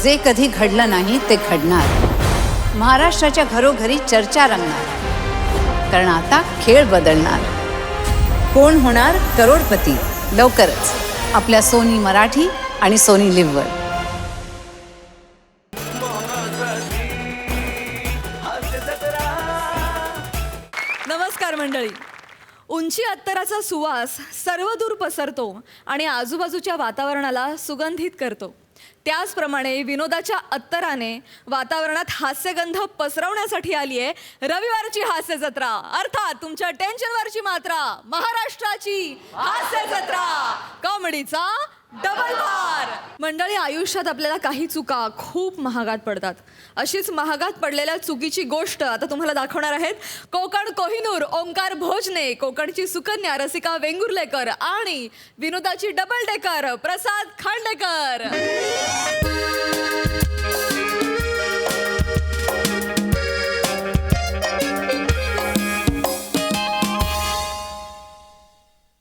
जे कधी घडलं नाही ते घडणार. महाराष्ट्राच्या घरोघरी चर्चा रंगणार. कारण आता खेळ बदलणार. कोण होणार करोडपती लवकरच आपल्या सोनी मराठी आणि सोनी लिव्हवर. नमस्कार मंडळी. उंची अत्तराचा सुवास सर्वदूर पसरतो आणि आजूबाजूच्या वातावरणाला सुगंधित करतो. त्याचप्रमाणे विनोदाच्या अत्तराने वातावरणात हास्यगंध पसरवण्यासाठी आली आहे रविवारची हास्य जत्रा, अर्थात तुमच्या टेन्शनवरची मात्रा, महाराष्ट्राची हास्य जत्रा, कॉमेडीचा डबल बार. मंडळी, आयुष्यात आपल्याला काही चुका खूप महागात पडतात. अशीच महागात पडलेल्या चुकीची गोष्ट आता तुम्हाला दाखवणार आहेत कोकण कोहिनूर ओंकार भोजने, कोकणची सुकन्या रसिका वेंगुर्लेकर आणि विनोदाची डबल डेकर प्रसाद खांडेकर.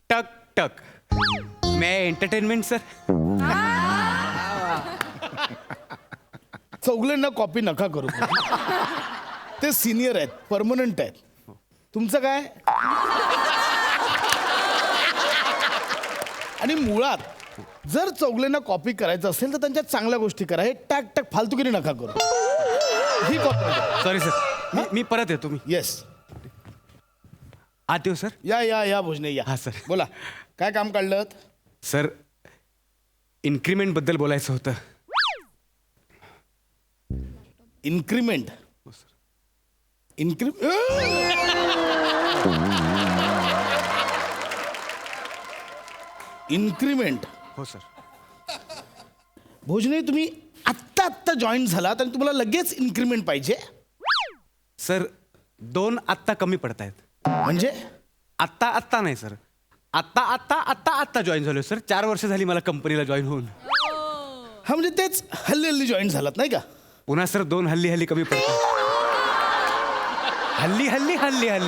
टक टक. मैं एंटरटेनमेंट सर. चौगल्यांना कॉपी नका करू. ते सिनियर आहेत, परमनंट आहेत. तुमचं काय? आणि मुळात जर चौगल्यांना कॉपी करायचं असेल तर त्यांच्या चांगल्या गोष्टी करा. हे टाक टाक फालतुगिरी नका करू. ही कॉपी. सॉरी सर, मी परत येतो. मी येस. आत येऊ सर. या भोजने या. हा सर. बोला, काय काम काढलं? सर, इन्क्रीमेंट बद्दल बोलायचं होतं. इन्क्रीमेंट. इन्क्रीमेंट. हो सर. भोजने, तुम्ही आत्ता जॉईन झालात आणि तुम्हाला लगेच इन्क्रीमेंट पाहिजे? सर, 2 आत्ता कमी पडत आहेत. म्हणजे आत्ता नाही सर. आत्ता जॉईन झालो सर. 4 वर्ष झाली मला कंपनीला जॉईन होऊन. हा, म्हणजे तेच हल्ली जॉईन झालात नाही का? पुन्हा सर 2 हल्ली कमी पडतात. हल्ली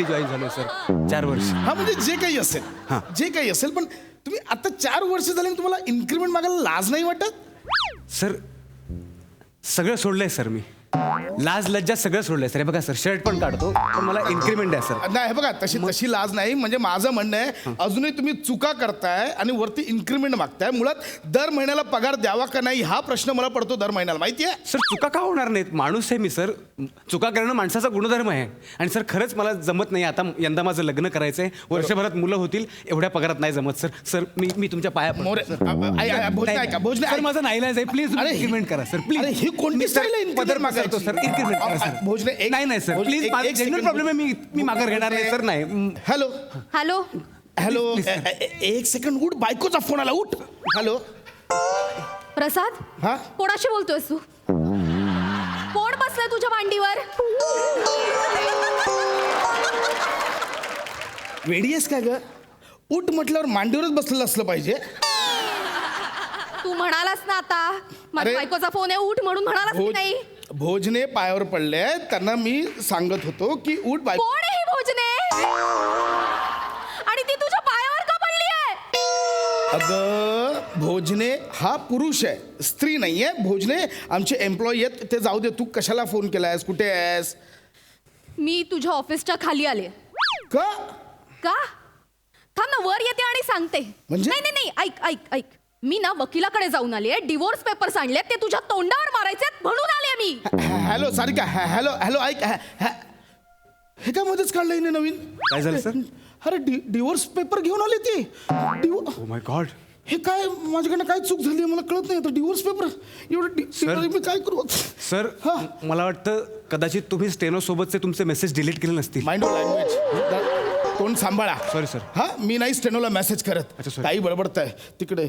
जॉईन झालो सर. 4 वर्ष. हा, म्हणजे जे काही असेल, हा. जे काही असेल, पण तुम्ही आता 4 वर्ष झाले आणि तुम्हाला इन्क्रीमेंट मागायला लाज नाही वाटत? सर, सगळं सोडलंय सर मी. लाज लज्जा सगळं सोडलंय सर. हे बघा सर, शर्ट पण काढतो, पण मला इन्क्रीमेंट आहे सर. नाही, हे बघा, तशी लाज नाही. म्हणजे माझं म्हणणं आहे, अजूनही तुम्ही चुका करताय आणि वरती इन्क्रीमेंट मागताय. मुळात दर महिन्याला पगार द्यावा का नाही हा प्रश्न मला पडतो दर महिन्याला. माहिती आहे सर, चुका का होणार नाहीत? माणूस आहे मी सर. चुका करणं माणसाचा गुणधर्म आहे. आणि सर, खरंच मला जमत नाही. आता यंदा माझं लग्न करायचंय. वर्षभरात मुलं होतील. एवढ्या पगारात नाही जमत सर. सर, मी तुमच्या पाया भोजने ऐका, भोजने सर, माझं नाईलाज आहे. प्लीज इन्क्रीमेंट करा सर. प्लीज. ही कोणती स्टाईल आहे पदर increment मागतो सर. इन्क्रीमेंट करा सर. भोजने, नाही सर, प्लीज. माझा जेन्युइन प्रॉब्लेम आहे. मी माघार घेणार नाही सर. नाही. Hello hello. हॅलो. एक सेकंड, उठ. बायकोचा फोन आला. उठ. हॅलो. प्रसाद, हा, कोणाशी बोलतोयस तू? कोण बसलाय तुझ्या मांडीवर? वेडी आहेस काय ग? उठ म्हटल्यावर मांडीवरच बसलेलं असलं पाहिजे. तू म्हणालास ना आता माझ्या अरे, बायकोचा फोन आहे, उठ म्हणून म्हणालास की नाही? भोजने पायावर पडले, त्यांना मी सांगत होतो की उठ. बायको कोण आहे ही भोजने? आणि ती तुझ्या पायावर का पडली आहे? अगं, भोजने हा पुरुष आहे, स्त्री नाहीये. भोजने आमचे एम्प्लॉई आहेत. ते जाऊ दे. तू कशाला फोन केलायस? कुठे आहेस? मी तुझ्या ऑफिसच्या खाली आले. का? का? थांब ना, वर येते आणि सांगते. म्हणजे? नाही, ऐक. मी ना वकिलाकडे जाऊन आले. डिवोर्स पेपर्स आणले, ते तुझ्या तोंडावर मारायचे म्हणून आले मी. हॅलो सारिका. हॅलो ऐक. हे काय मध्येच काढलं हिने नवीन? काय झालं सर? अरे, डिवोर्स पेपर घेऊन आली ती. Oh my God. हे काय, माझ्याकडनं काय चूक झाली मला कळत नाही. आता डिवोर्स पेपर एवढं मी काय करू? सर, हा. मला वाटतं कदाचित तुम्ही स्टेनो सोबतचे तुमचे मेसेज डिलीट केले नसतील. Mind of language. तोंड सांभाळा. Sorry sir. हा, मी नाही स्टेनोला मेसेज करत. अच्छा, sorry. काही बडबडताय तिकडे.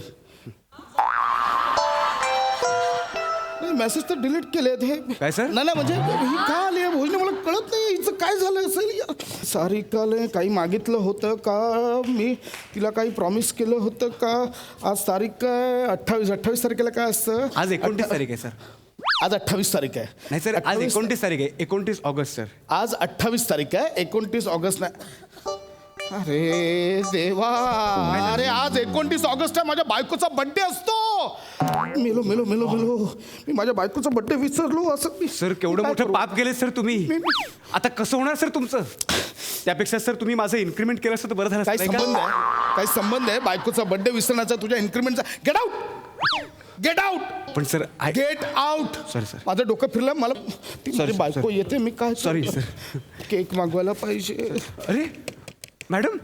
मेसेज तर डिलीट केलेत हे. काय सर? नाही म्हणजे ही का आली आहे भोजने मला कळत नाही. हिचं काय झालं असेल? सारिकाला काही मागितलं होतं का? मी तिला काही प्रॉमिस केलं होतं का? आज तारीख काय? 28 तारखेला काय असतं? आज 29 तारीख आहे सर. आज 28 तारीख आहे. नाही सर, आज 29 तारीख आहे. 29 ऑगस्ट सर. आज 28 तारीख आहे. 29 ऑगस्ट नाही. अरे देवा, अरे आज 29 ऑगस्ट आहे, माझ्या बायकोचा बर्थडे असतो. मेलो मेलो मेलो मेलो मी माझ्या बायकोचा बड्डे विसरलो असं मी सर केवढं काय मोठं करू? पाप गेले सर तुम्ही. आता कसं होणार सर तुमचं? त्यापेक्षा सर तुम्ही माझं इन्क्रीमेंट केलं असतं तर बरं झालं काय असतं, नाही संबंध का? आहे काय संबंध आहे बायकोचा बड्डे विसरण्याचा तुझ्या इन्क्रीमेंटचा? गेट आउट गेट आउट पण sir get out. Sorry, sir. माझं डोकं फिरलं मला ती माझी sir, बायको येते मी काय Sorry, करू? केक मागवायला पाहिजे. अरे मॅडम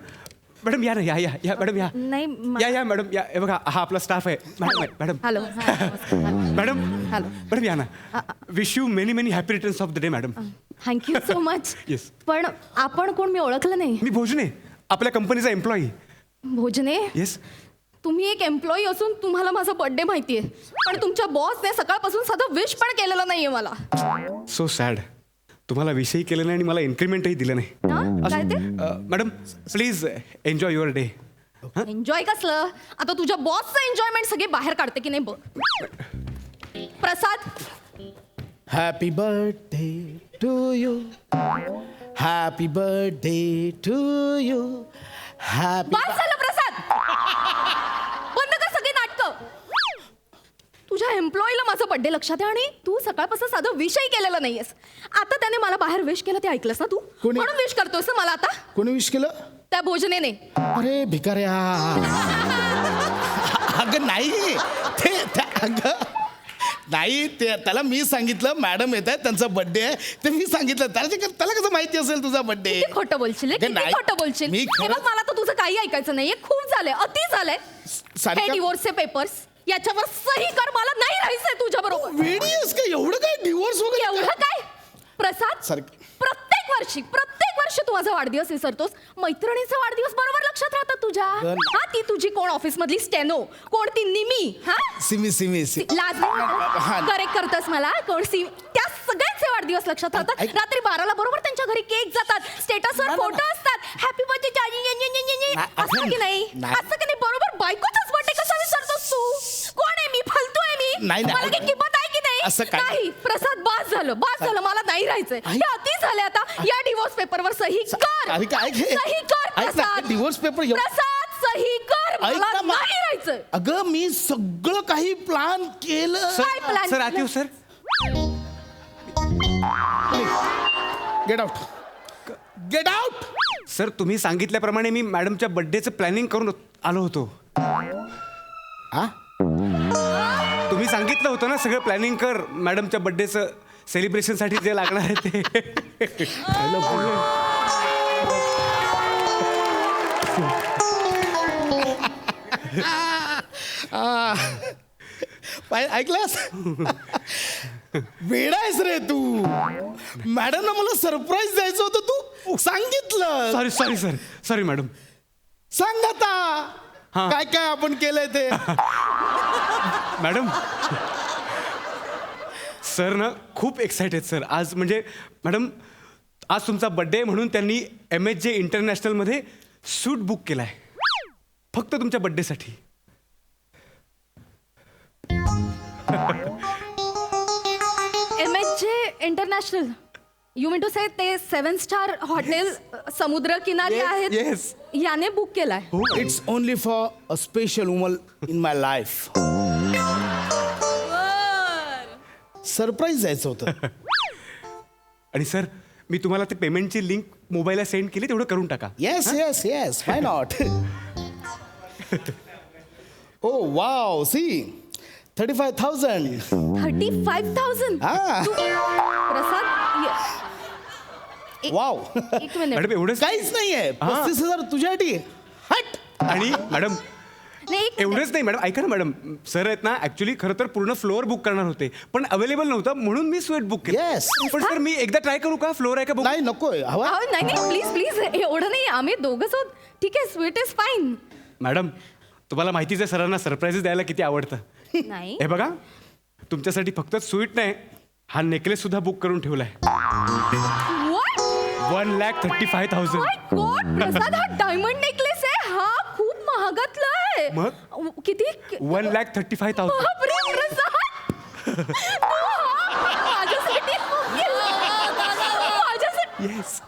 मॅडम या ना या या या मॅडम या नाही, या या मॅडम या हे बघा हा आपला स्टाफ आहे madam madam hello madam hello. Madam या ना. Wish you many many happy returns of the day madam. Thank you so much. Yes. पण आपण कोण, मी ओळखलं नाही. मी भोजने आपल्या कंपनीचा एम्प्लॉई. भोजने, येस तुम्ही एक एम्प्लॉई असून तुम्हाला माझा बर्थडे माहितीये, पण तुमच्या बॉसने सकाळपासून साधं विश पण केलेलं नाहीये मला. So sad. तुम्हाला विषयही केलं नाही आणि मला इन्क्रीमेंटही दिलं नाही. हा? काय ते? Madam please enjoy your day. Enjoy कसलं? आता तुझ्या बॉसचं एन्जॉयमेंट सगळे बाहेर काढते की नाही बघ. Prasad, happy birthday to you happy birthday to you happy. बस झालं प्रसाद. बंद कर सगळी नाटकं. तुझ्या एम्प्लॉईला माझा बर्थडे लक्षात आहे आणि तू सकाळपासून साधं विषय केलेला नाहीयेस. आता त्याने मला बाहेर विश केलं ते ऐकलंस ना तू? कोणी? म्हणून विश करतोयस ना मला आता कोणी विश केलं? त्या भोजनेने. अरे भिकाऱ्या. अगं नाही अगं नाही ते त्याला मी सांगितलं मॅडम येत आहेत त्यांचा बर्थडे आहे ते मी सांगितलं त्याला कसं माहिती असेल तुझा बर्थडे? किती खोटं बोलशील, अगं किती नाही. खोटं बोलशील. मी हे खरंच- बघ, मला तर तुझं काही ऐकायचं नाहीये. खूप झालंय, अति झालंय. सारिका- हे डिवोर्सचे पेपर्स याच्यावर सही कर. मला नाही राहायचंय तुझ्या बरोबर. वेडीयस का एवढं काय डिवोर्स वगैरे? एवढं काय प्रसाद? सारखं- प्रत्येक वर्षी तू माझा वाढदिवस विसरतोस. मैत्रिणीचा वाढदिवस बरोबर लक्षात राहतात तुझ्या. अगं, हा, ती तुझी कोण ऑफिस मधली स्टेनो, कोण ती निमी, हा सिमी लाज हा. करेक्ट करतस मला. कोण सी, त्या सगळ्यांचे वाढदिवस लक्षात राहतात. ऐक- रात्री 12ला बरोबर त्यांच्या घरी केक जातात, स्टेटसवर नाही, फोटो नाही. असतात, हॅपी बर्थडे असं की नाही? नाही. असं की नाही? बरोबर बायकोचाच बर्थडे कसा विसरतोस तू? कोण आहे मी? फालतू आहे मी? नाही, नाही. मला काही किंमत आहे की नाही? असं काय- नाही प्रसाद, बास झालं. मला नाही राहायचंय. हे अति झाले. आता या डिवोर्स पेपरवर सही कर. सारिका, ऐक हे. सही कर ऐक ना, प्रसाद. डिवोर्स पेपर प्रसाद सही कर. ऐक मला ना, नाही राहायचंय. अगं मी सगळं काही प्लान केलं. काय plan सर केलं? आत येऊ sir. Get out get out. Sir तुम्ही सांगितल्याप्रमाणे मी मॅडमच्या बर्थडेचं प्लॅनिंग करून आलो होतो. हा तुम्ही सांगितलं होतं ना सगळं प्लॅनिंग कर मॅडमच्या बर्थडेचं सेलिब्रेशनसाठी जे लागणार आहे ते. ऐकलास? वेडा आहेस रे तू. मॅडमला मला सरप्राईज द्यायचं होतं तू सांगितलं. Sorry madam. सांग आता हा. काय काय आपण केलंय ते. मॅडम सर ना खूप एक्सायटेड सर आज. म्हणजे मॅडम आज तुमचा बर्थडे म्हणून त्यांनी MHJ इंटरनॅशनलमध्ये सूट बुक केला आहे फक्त तुमच्या बर्थडेसाठी. MHJ international, you mean to say ते 7 स्टार हॉटेल समुद्र किनारी Yes, आहेत, yes. याने बुक केलाय. It's only for a special woman in my life. Surprise द्यायचं होतं. आणि सर मी तुम्हाला ते पेमेंटची लिंक मोबाईलला सेंड केली तेवढं करून टाका. Yes yes yes why not. Oh wow see 35,000. 35,000. हा. प्रसाद वाव. एक मिनिट. मॅडम एवढंच काहीच नाहीये. 35,000 तुझ्यासाठी. हट. आणि मॅडम नाही, एक एवढंच नाही मॅडम ऐका ना मॅडम सर आहेत ना ऍक्च्युली खरं तर पूर्ण फ्लोअर बुक करणार होते पण अवेलेबल नव्हतं म्हणून मी स्वीट बुक केलं. Yes. पण सर मी एकदा ट्राय करू का फ्लोअर आहे का बुक. नाही नकोय हवा. अहो, नाही प्लीज एवढं नाही. आम्ही दोघंच आहोत. ठीक आहे, स्वीट इज फाईन. मॅडम तुम्हाला माहितीच आहे सरांना सरप्राईजेस द्यायला किती आवडतं. नाही हे बघा तुमच्यासाठी फक्त स्वीट नाही हा नेकलेस सुद्धा बुक करून ठेवलाय. What? 1,35,000. My God, प्रसाद हा डायमंड नेकलेस आहे. हा खूप महागातला आहे. मग? किती? 1,35,000. बापरे, प्रसाद. तू हा माझ्यासाठी yes.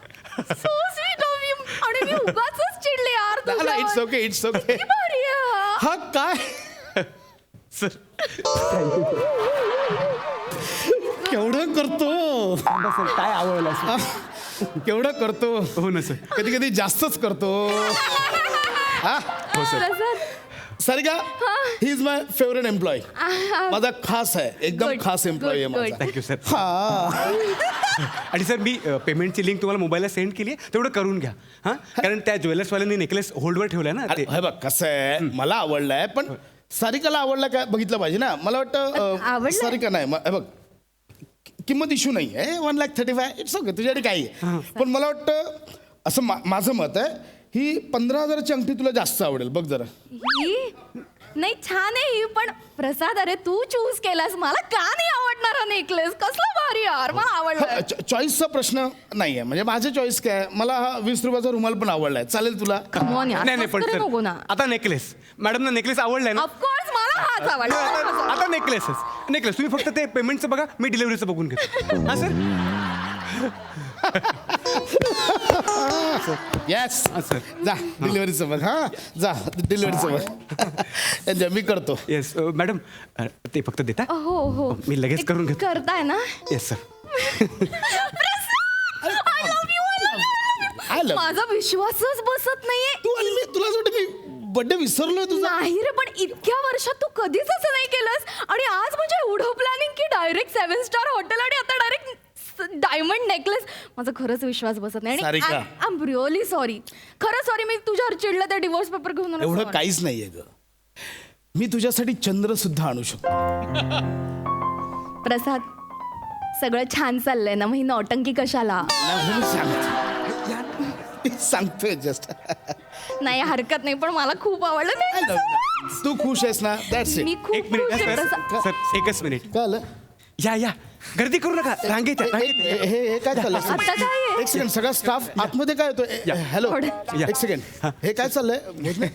so sweet of you. आणि मी उगाचच चिडले यार तुझ्यावर. It's okay it's okay. किती भारी आहे हा. हा काय सर केवढं करतो काय आवडलं केवढं करतो. हो ना सर. कधी कधी जास्तच करतो. हा हो sir. Prasad Sarika he is my favourite employee. माझा खास आहे, एकदम Good, खास एम्प्लॉय आहे good, माझा. Thank you sir. हा आणि सर मी पेमेंटची लिंक तुम्हाला मोबाईलला सेंड केली आहे, तेवढं करून घ्या हां. कारण त्या ज्वेलर्सवाल्यांनी नेकलेस होल्डवर ठेवलाय ना अरे ते. हे बघ कसं आहे, मला आवडलाय पण सारिकाला आवडला काय बघितलं पाहिजे ना. मला वाटतं आवडलाय? सारिका नाही हे बघ किंमत इश्यू नाही आहे. 1,35,000 इट्स ओके, तुझ्याकडे काही आहे. पण मला वाटतं असं माझं मत आहे, ही 15,000ची अंगठी तुला जास्त आवडेल बघ जरा. ही नाही छान आहे ही, पण प्रसाद अरे तू चूज केलास, मला का नाही आवडणार हा नेकलेस? कसला भारी यार, मला आवडला. चॉईसचा प्रश्न नाही आहे. म्हणजे माझं चॉईस काय, मला हा 20 रुपयाचा रुमाल पण आवडलाय, चालेल तुला? नाही नाही पण नको सर ना. आता नेकलेस मॅडमना नेकलेस आवडलाय ना. ऑफकोर्स मला हाच आवडला. आता नेकलेस तुम्ही फक्त ते पेमेंटचं बघा, मी डिलिव्हरीचं बघून घेतो. हां सर. येस हां सर. जा डिलिव्हरीचं बघ. हा जा डिलिव्हरीचं बघ. एन्जॉय मी करतो. येस मॅडम ते फक्त देता. हो हो मी लगेच करून घेतो. करताय ना. Yes sir. I love you, I love you. I love माझा विश्वासच बसत नाहीये. तू आणि मी तुला असं वाटतं मी बर्थडे विसरलोय तुझा. नाही रे, पण इतक्या वर्षात तू कधीच असं नाही केलंस. आणि आज म्हणजे एवढं प्लॅनिंग की डायरेक्ट 7 स्टार हॉटेल आणि आता डायरेक्ट डायमंड नेकलेस. माझा खरंच विश्वास बसत नाही. Sarika. I am really sorry. खरं सॉरी, मी तुझ्यावर चिडलं त्या डिवोर्स पेपर घेऊन आलो. एवढं Sorry. काहीच नाहीये ग. मी तुझ्यासाठी चंद्र सुद्धा आणू शकतो. प्रसाद सगळं छान चाललंय ना, मग ही नौटंकी कशाला? सांगतोय जस्ट. नाही हरकत नाही, पण मला खूप आवडलं. Thank you so much. तू खुश आहेस ना, दॅट्स मी इट. खूप एक मिनिट खुश आहे सर. प्रसाद. सर एकच मिनिट. काय आलं? या गर्दी करू नका, रांगेत या, रांगेत या. हे काय चाललंय? आता काय आहे? एक सेकंड, सगळा स्टाफ आतमध्ये काय होतो? हॅलो थोडं. या. एक सेकंड, हे काय चाललंय? भोजने?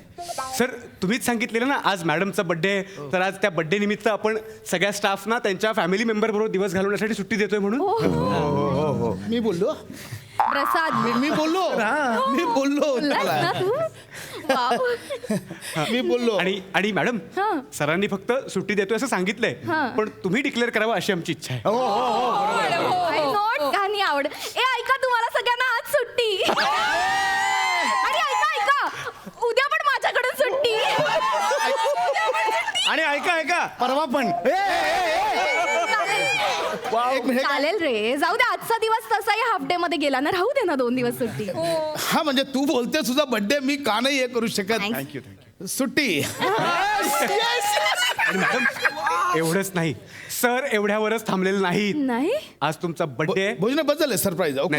सर तुम्हीच सांगितलेलं ना आज मॅडमचा बर्थडे आहे, तर आज त्या बर्थडे निमित्त आपण सगळ्या स्टाफना त्यांच्या फॅमिली मेंबर बरोबर दिवस घालवण्यासाठी सुट्टी देतोय म्हणून. मी बोललो प्रसाद मी बोललो बोललास त्याला. ना तू? वाव. मी बोललो. आणि मॅडम हां. सरांनी फक्त सुट्टी देतोय असं सांगितलंय, हां. पण तुम्ही डिक्लेअर करावं अशी आमची इच्छा आहे. I know, का नाही आवड. ऐका तुम्हाला सगळ्यांना आज सुट्टी. आणि ऐका उद्या पण माझ्याकडून सुट्टी. आणि ऐका परवा पण एक मिनिट. चालेल रे, जाऊ दे. आजचा दिवस तसाही हाफ डे मध्ये गेला ना, राहू दे ना 2 दिवस सुट्टी. हा म्हणजे तू बोलते तुझा बर्थडे मी का नाही हे करू शकत? Thanks. थँक्यू. सुट्टी. आणि मॅडम एवढंच नाही, सर एवढ्यावरच थांबलेलं नाहीत. नाही आज तुमचा बर्थडे आहे. भोजने बदल आहे, सरप्राईज. ओके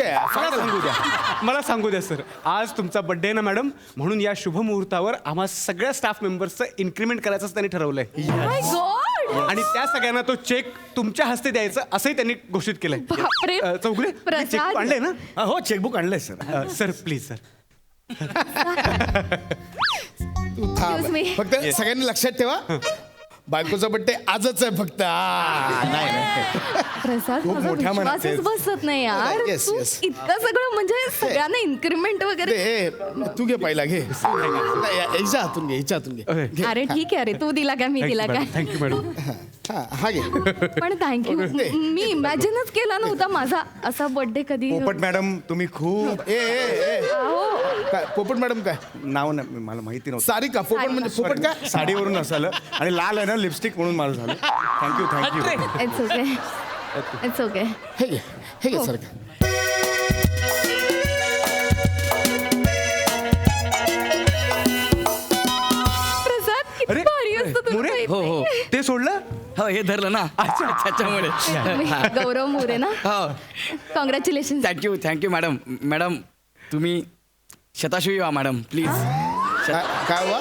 मला सांगू द्या सर, आज तुमचा बर्थडे आहे ना मॅडम, म्हणून या शुभ मुहूर्तावर आम्हा सगळ्या स्टाफ मेंबर्सचं इन्क्रीमेंट करायचं त्यांनी ठरवलंय. माय गॉड. आणि त्या सगळ्यांना तो चेक तुमच्या हस्ते द्यायचा असंही त्यांनी घोषित केलंय. बापरे. चौगुले प्रसाद. चेक आणलंय ना? हो चेकबुक आणलंय सर. Sir please sir. तू थांब. Excuse me. फक्त सगळ्यांनी लक्षात ठेवा, बायकोचा बर्थडे आजच आहे फक्त. प्रसाद खूप माझा मोठ्या मनात विश्वासच बसत नाही यार. Yes, तू yes. इतकं सगळं म्हणजे सगळ्यांना इन्क्रीमेंट वगैरे. हे तू घे पहिला घे. हिच्या हातून घे, हिच्या हातून घे. Okay. घे. अरे ठीक आहे रे, तू दिला काय मी दिला काय. Thank you madam. हा घे. पण थँक्यू. मी इमॅजिनच केला नव्हता माझा असा बर्थडे कधी. पोपट मॅडम तुम्ही खूप काय पोपट मॅडम काय? नाव नाही मला माहिती नव्हतं. सारिका पोपट म्हणजे पोपट काय? साडीवरून असालं आणि लाल आहे ना लिपस्टिक म्हणून मला झालं. Thank you. It's okay, it's okay. हे घे सारिका. प्रसाद किती अरे, भारी असतं तुला मोरे? माहित हो, हो. नाही. ते सोडलं. हो हे धरलं ना त्याच्यामुळे गौरव मोरे ना. हो कॉंग्रॅच्युलेशन. Thank you madam. मॅडम तुम्ही शताशुई व्हा मॅडम प्लीज. काय वा?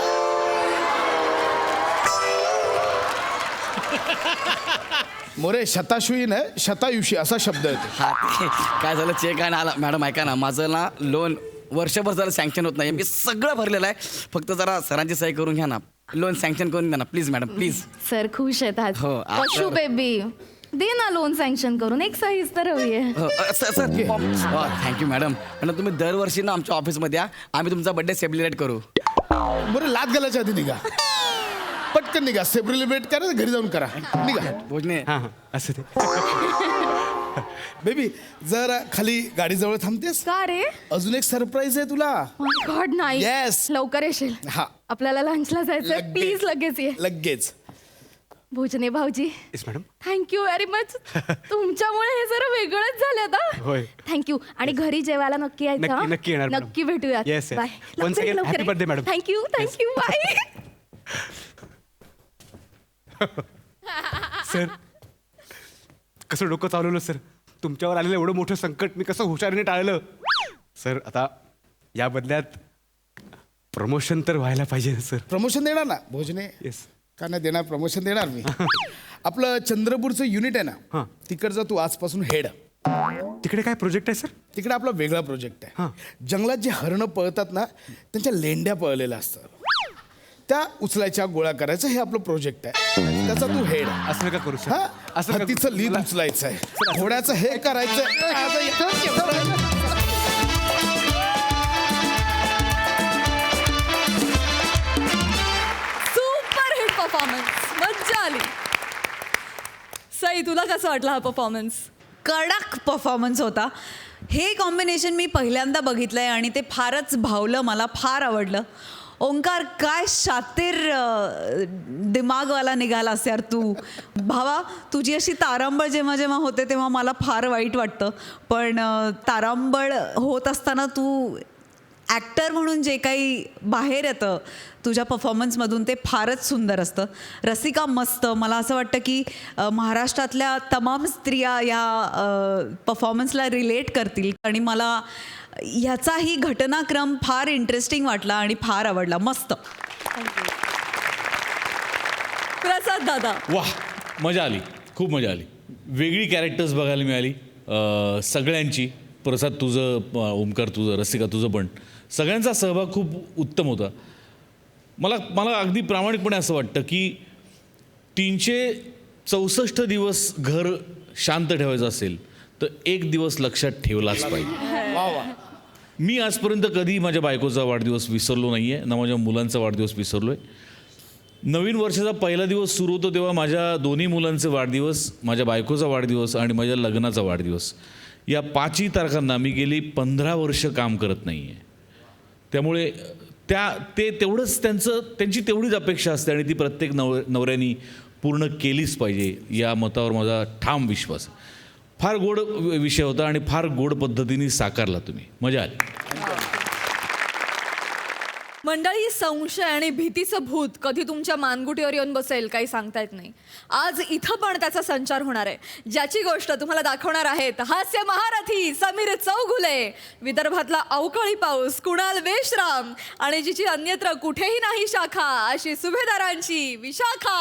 मोरे शताशुई नाही शतायुषी असा शब्द येतो. हा ते काय झालं चेक आणि आला. मॅडम ऐका ना, माझं ना लोन वर्षभर जरा सँक्शन होत नाही. मी सगळं भरलेलं आहे, फक्त जरा सरांची सही करून घ्या ना. लोन सँक्शन करून द्या ना प्लीज मॅडम प्लीज. सर खुश आहेत आज. हो, आज पशु तर- बेबी दे ना लोन सँक्शन करून. एक सहीच तर हवी आहे. Sir thank you madam. मॅडम तुम्ही दरवर्षी ना आमच्या ऑफिसमध्ये या, आम्ही तुमचा बर्थडे सेलिब्रेट करू. मोरे लात घालायच्या आधी निघा पटकन. पटकन निघा. सेलिब्रेट करा, घरी जाऊन करा. निघा. भोजने हां हां असं ते बेबी जर खाली गाडीजवळ थांबतेस. का रे अजून एक सरप्राईज आहे तुला. गॉड नाही Yes. लवकर येशील. हा. आपल्याला लंचला जायचंय. लगेच. प्लीज लगेच ये. लगेच. भोजने भाऊजी yes madam. Thank you very much. तुमच्यामुळे हे जरा वेगळंच झालं आता. होय. थँक्यू. आणि घरी जेवायला नक्की यायचं. नक्की- हा? नक्की येणार, मॅडम. नक्की भेटूयात. Yes, yes. Bye. Once again, happy birthday, madam. Thank you thank you bye. Sir कसं डोकं चालवलं सर. तुमच्यावर आलेलं एवढं मोठं संकट मी कसं हुशारीने टाळलं. सर आता या बदल्यात प्रमोशन तर व्हायला पाहिजे ना सर. प्रमोशन देणार ना भोजने. येस. का नाही देणार. प्रमोशन देणार मी. आपलं चंद्रपूरचं युनिट आहे ना हां. तिकडचा तू आजपासून हेड. तिकडे काय प्रोजेक्ट आहे सर. तिकडे आपला वेगळा प्रोजेक्ट हां. आहे. जंगलात जे हरणं पळतात ना त्यांच्या लेंड्या पळलेल्या असतात त्या उचलायच्या गोळा करायचं हे आपलं प्रोजेक्ट आहे. त्याचा तू हेड. असं नका करू सर. हा असं नका हत्तीचं करू. लीद मला- उचलायचं आहे. घोड्याचं हे करायचं सुपर हिट परफॉर्मन्स. मज्जा आली. सई तुला कसं वाटलं हा परफॉर्मन्स. कडक परफॉर्मन्स होता. हे कॉम्बिनेशन मी पहिल्यांदा बघितलंय आणि ते फारच भावलं. मला फार आवडलं. ओंकार काय शातीर दिमागवाला निघालास यार तू. भावा तुझी अशी तारांबळ जेव्हा जेव्हा होते तेव्हा मला फार वाईट वाटतं. पण तारांबळ होत असताना तू ॲक्टर म्हणून जे काही बाहेर येतं तुझ्या परफॉर्मन्समधून ते फारच सुंदर असतं. रसिका मस्त. मला असं वाटतं की महाराष्ट्रातल्या तमाम स्त्रिया या परफॉर्मन्सला रिलेट करतील. आणि मला ह्याचाही घटनाक्रम फार इंटरेस्टिंग वाटला आणि फार आवडला. मस्त. प्रसाद दादा. वाह मजा आली. खूप मजा आली. वेगळी कॅरेक्टर्स बघायला मिळाली सगळ्यांची. प्रसाद तुझं, ओमकार तुझं, रसिका तुझं पण. सगळ्यांचा सहभाग खूप उत्तम होता. मला अगदी प्रामाणिकपणे असं वाटतं की 364 दिवस घर शांत ठेवायचं असेल तर एक दिवस लक्षात ठेवलाच पाहिजे. मी आजपर्यंत कधी माझ्या बायकोचा वाढदिवस विसरलो नाही आहे, ना माझ्या मुलांचा वाढदिवस विसरलो आहे. नवीन वर्षाचा पहिला दिवस सुरू होतो तेव्हा माझ्या दोन्ही मुलांचे वाढदिवस, माझ्या बायकोचा वाढदिवस आणि माझ्या लग्नाचा वाढदिवस या 5ही तारखांना मी गेली 15 वर्ष काम करत नाही आहे. त्यामुळे ते तेवढंच त्यांची तेवढीच अपेक्षा असते आणि ती प्रत्येक नवऱ्यानी पूर्ण केलीच पाहिजे या मतावर माझा ठाम विश्वास आहे. फार गोड विषय होता आणि फार गोड पद्धतीने साकारला तुम्ही. मजा आली. मंडळी संशय आणि भीतीचं भूत कधी तुमच्या मानगुटीवर येऊन बसेल काही सांगता येत नाही. आज इथं पण त्याचा संचार होणार आहे. ज्याची गोष्ट तुम्हाला दाखवणार आहेत हास्य महारथी समीर चौघुले, विदर्भातला अवकाळी पाऊस कुणाल वेशराम आणि जिची अन्यत्र कुठेही नाही शाखा अशी सुभेदारांची विशाखा.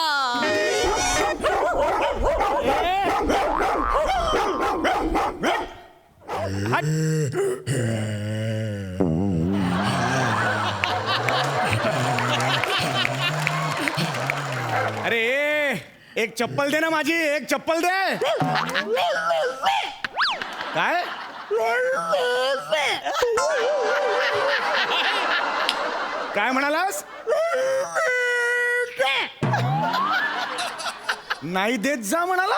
अरे एक चप्पल दे ना माझी. एक चप्पल दे. काय काय म्हणालास. नाही देत जा म्हणाला.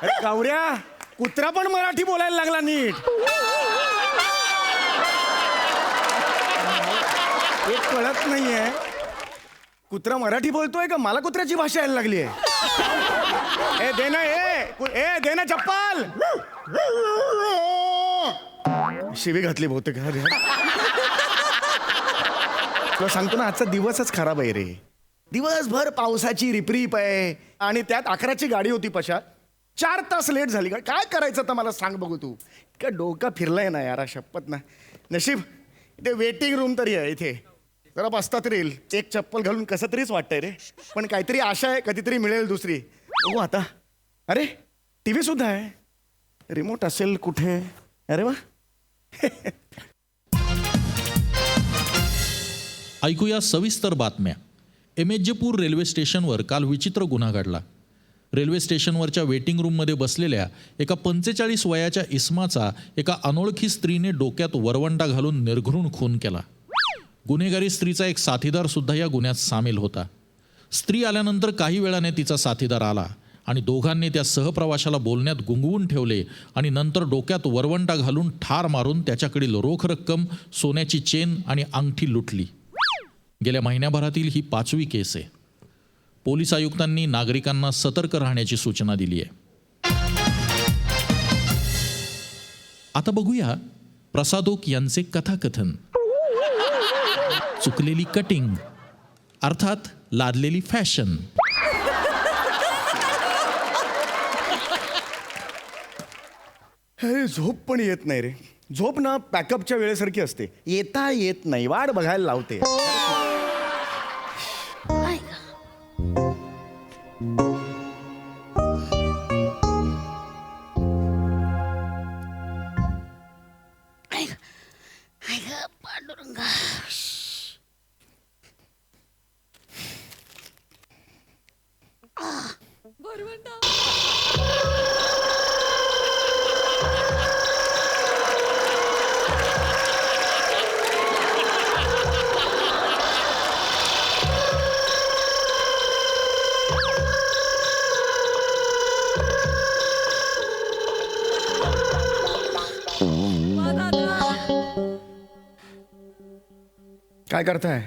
अरे गावऱ्या कुत्रा पण मराठी बोलायला लागला नीट. एक कळत नाहीये कुत्रा मराठी बोलतोय का मला कुत्र्याची भाषा यायला लागली आहे. ए दे ना दे ना चप्पल. शिवी घातली बहुतेक. तुला सांगतो ना आजचा दिवसच खराब आहे रे. दिवसभर पावसाची रिपरिप आहे आणि त्यात 11ची गाडी होती पशा. 4 तास लेट झाली. काय करायचं तर मला सांग बघू तू. का डोका फिरलाय ना यार शपथ ना. नशीब इथे वेटिंग रूम तरी आहे. इथे जरा बसता तरी येईल. एक चप्पल घालून कसं तरीच वाटतंय रे. पण काहीतरी आशा आहे कधीतरी मिळेल दुसरी. बघू आता. अरे TV सुद्धा आहे. रिमोट असेल कुठे. अरे वा. ऐकूया सविस्तर बातम्या. एमेजेपूर रेल्वे स्टेशनवर काल विचित्र गुन्हा घडला. रेल्वे स्टेशनवरच्या वेटिंग रूममध्ये बसलेल्या एका 45 वयाच्या इसमाचा एका अनोळखी स्त्रीने डोक्यात वरवंटा घालून निर्घृण खून केला. गुन्हेगारी स्त्रीचा एक साथीदार सुद्धा या गुन्ह्यात सामील होता. स्त्री आल्यानंतर काही वेळाने तिचा साथीदार आला आणि दोघांनी त्या सहप्रवाशाला बोलण्यात गुंगवून ठेवले आणि नंतर डोक्यात वरवंटा घालून ठार मारून त्याच्याकडील रोख रक्कम, सोन्याची चेन आणि अंगठी लुटली. गेल्या महिन्याभरातील ही 5वी केस आहे. पोलीस आयुक्तांनी नागरिकांना सतर्क राहण्याची सूचना दिली आहे. आता बघूया प्रसादोक यांचे कथाकथन. चुकलेली कटिंग अर्थात लादलेली फॅशन. अरे झोप पण येत नाही रे. झोप ना पॅकअपच्या वेळेसारखी असते, येता येत नाही, वाट बघायला लावते. काय करताय?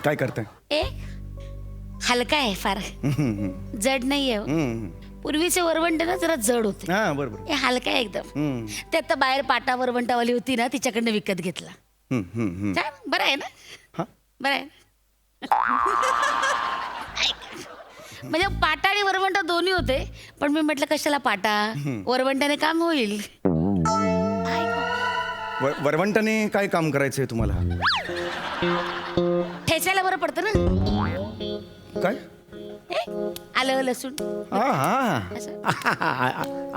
काय करताय? हलका आहे फार, जड नाहीये. पूर्वीचे वरवंट ना जरा जड होते, हा बरोबर. हे हलका आहे एकदम. ते आता बाहेर पाटा वरवंटावाली होती ना, तिच्याकडनं विकत घेतला. छान, बरं आहे ना? हा. बरं आहे. म्हणजे पाटा आणि वरवंटा दोन्ही होते, पण मी म्हटलं कशाला पाटा, वरवंटाने काम होईल. वरवंटाने काय काम करायचंय तुम्हाला? ठेचायला बरं पडतं ना. काय? आलं लसूण. हा हा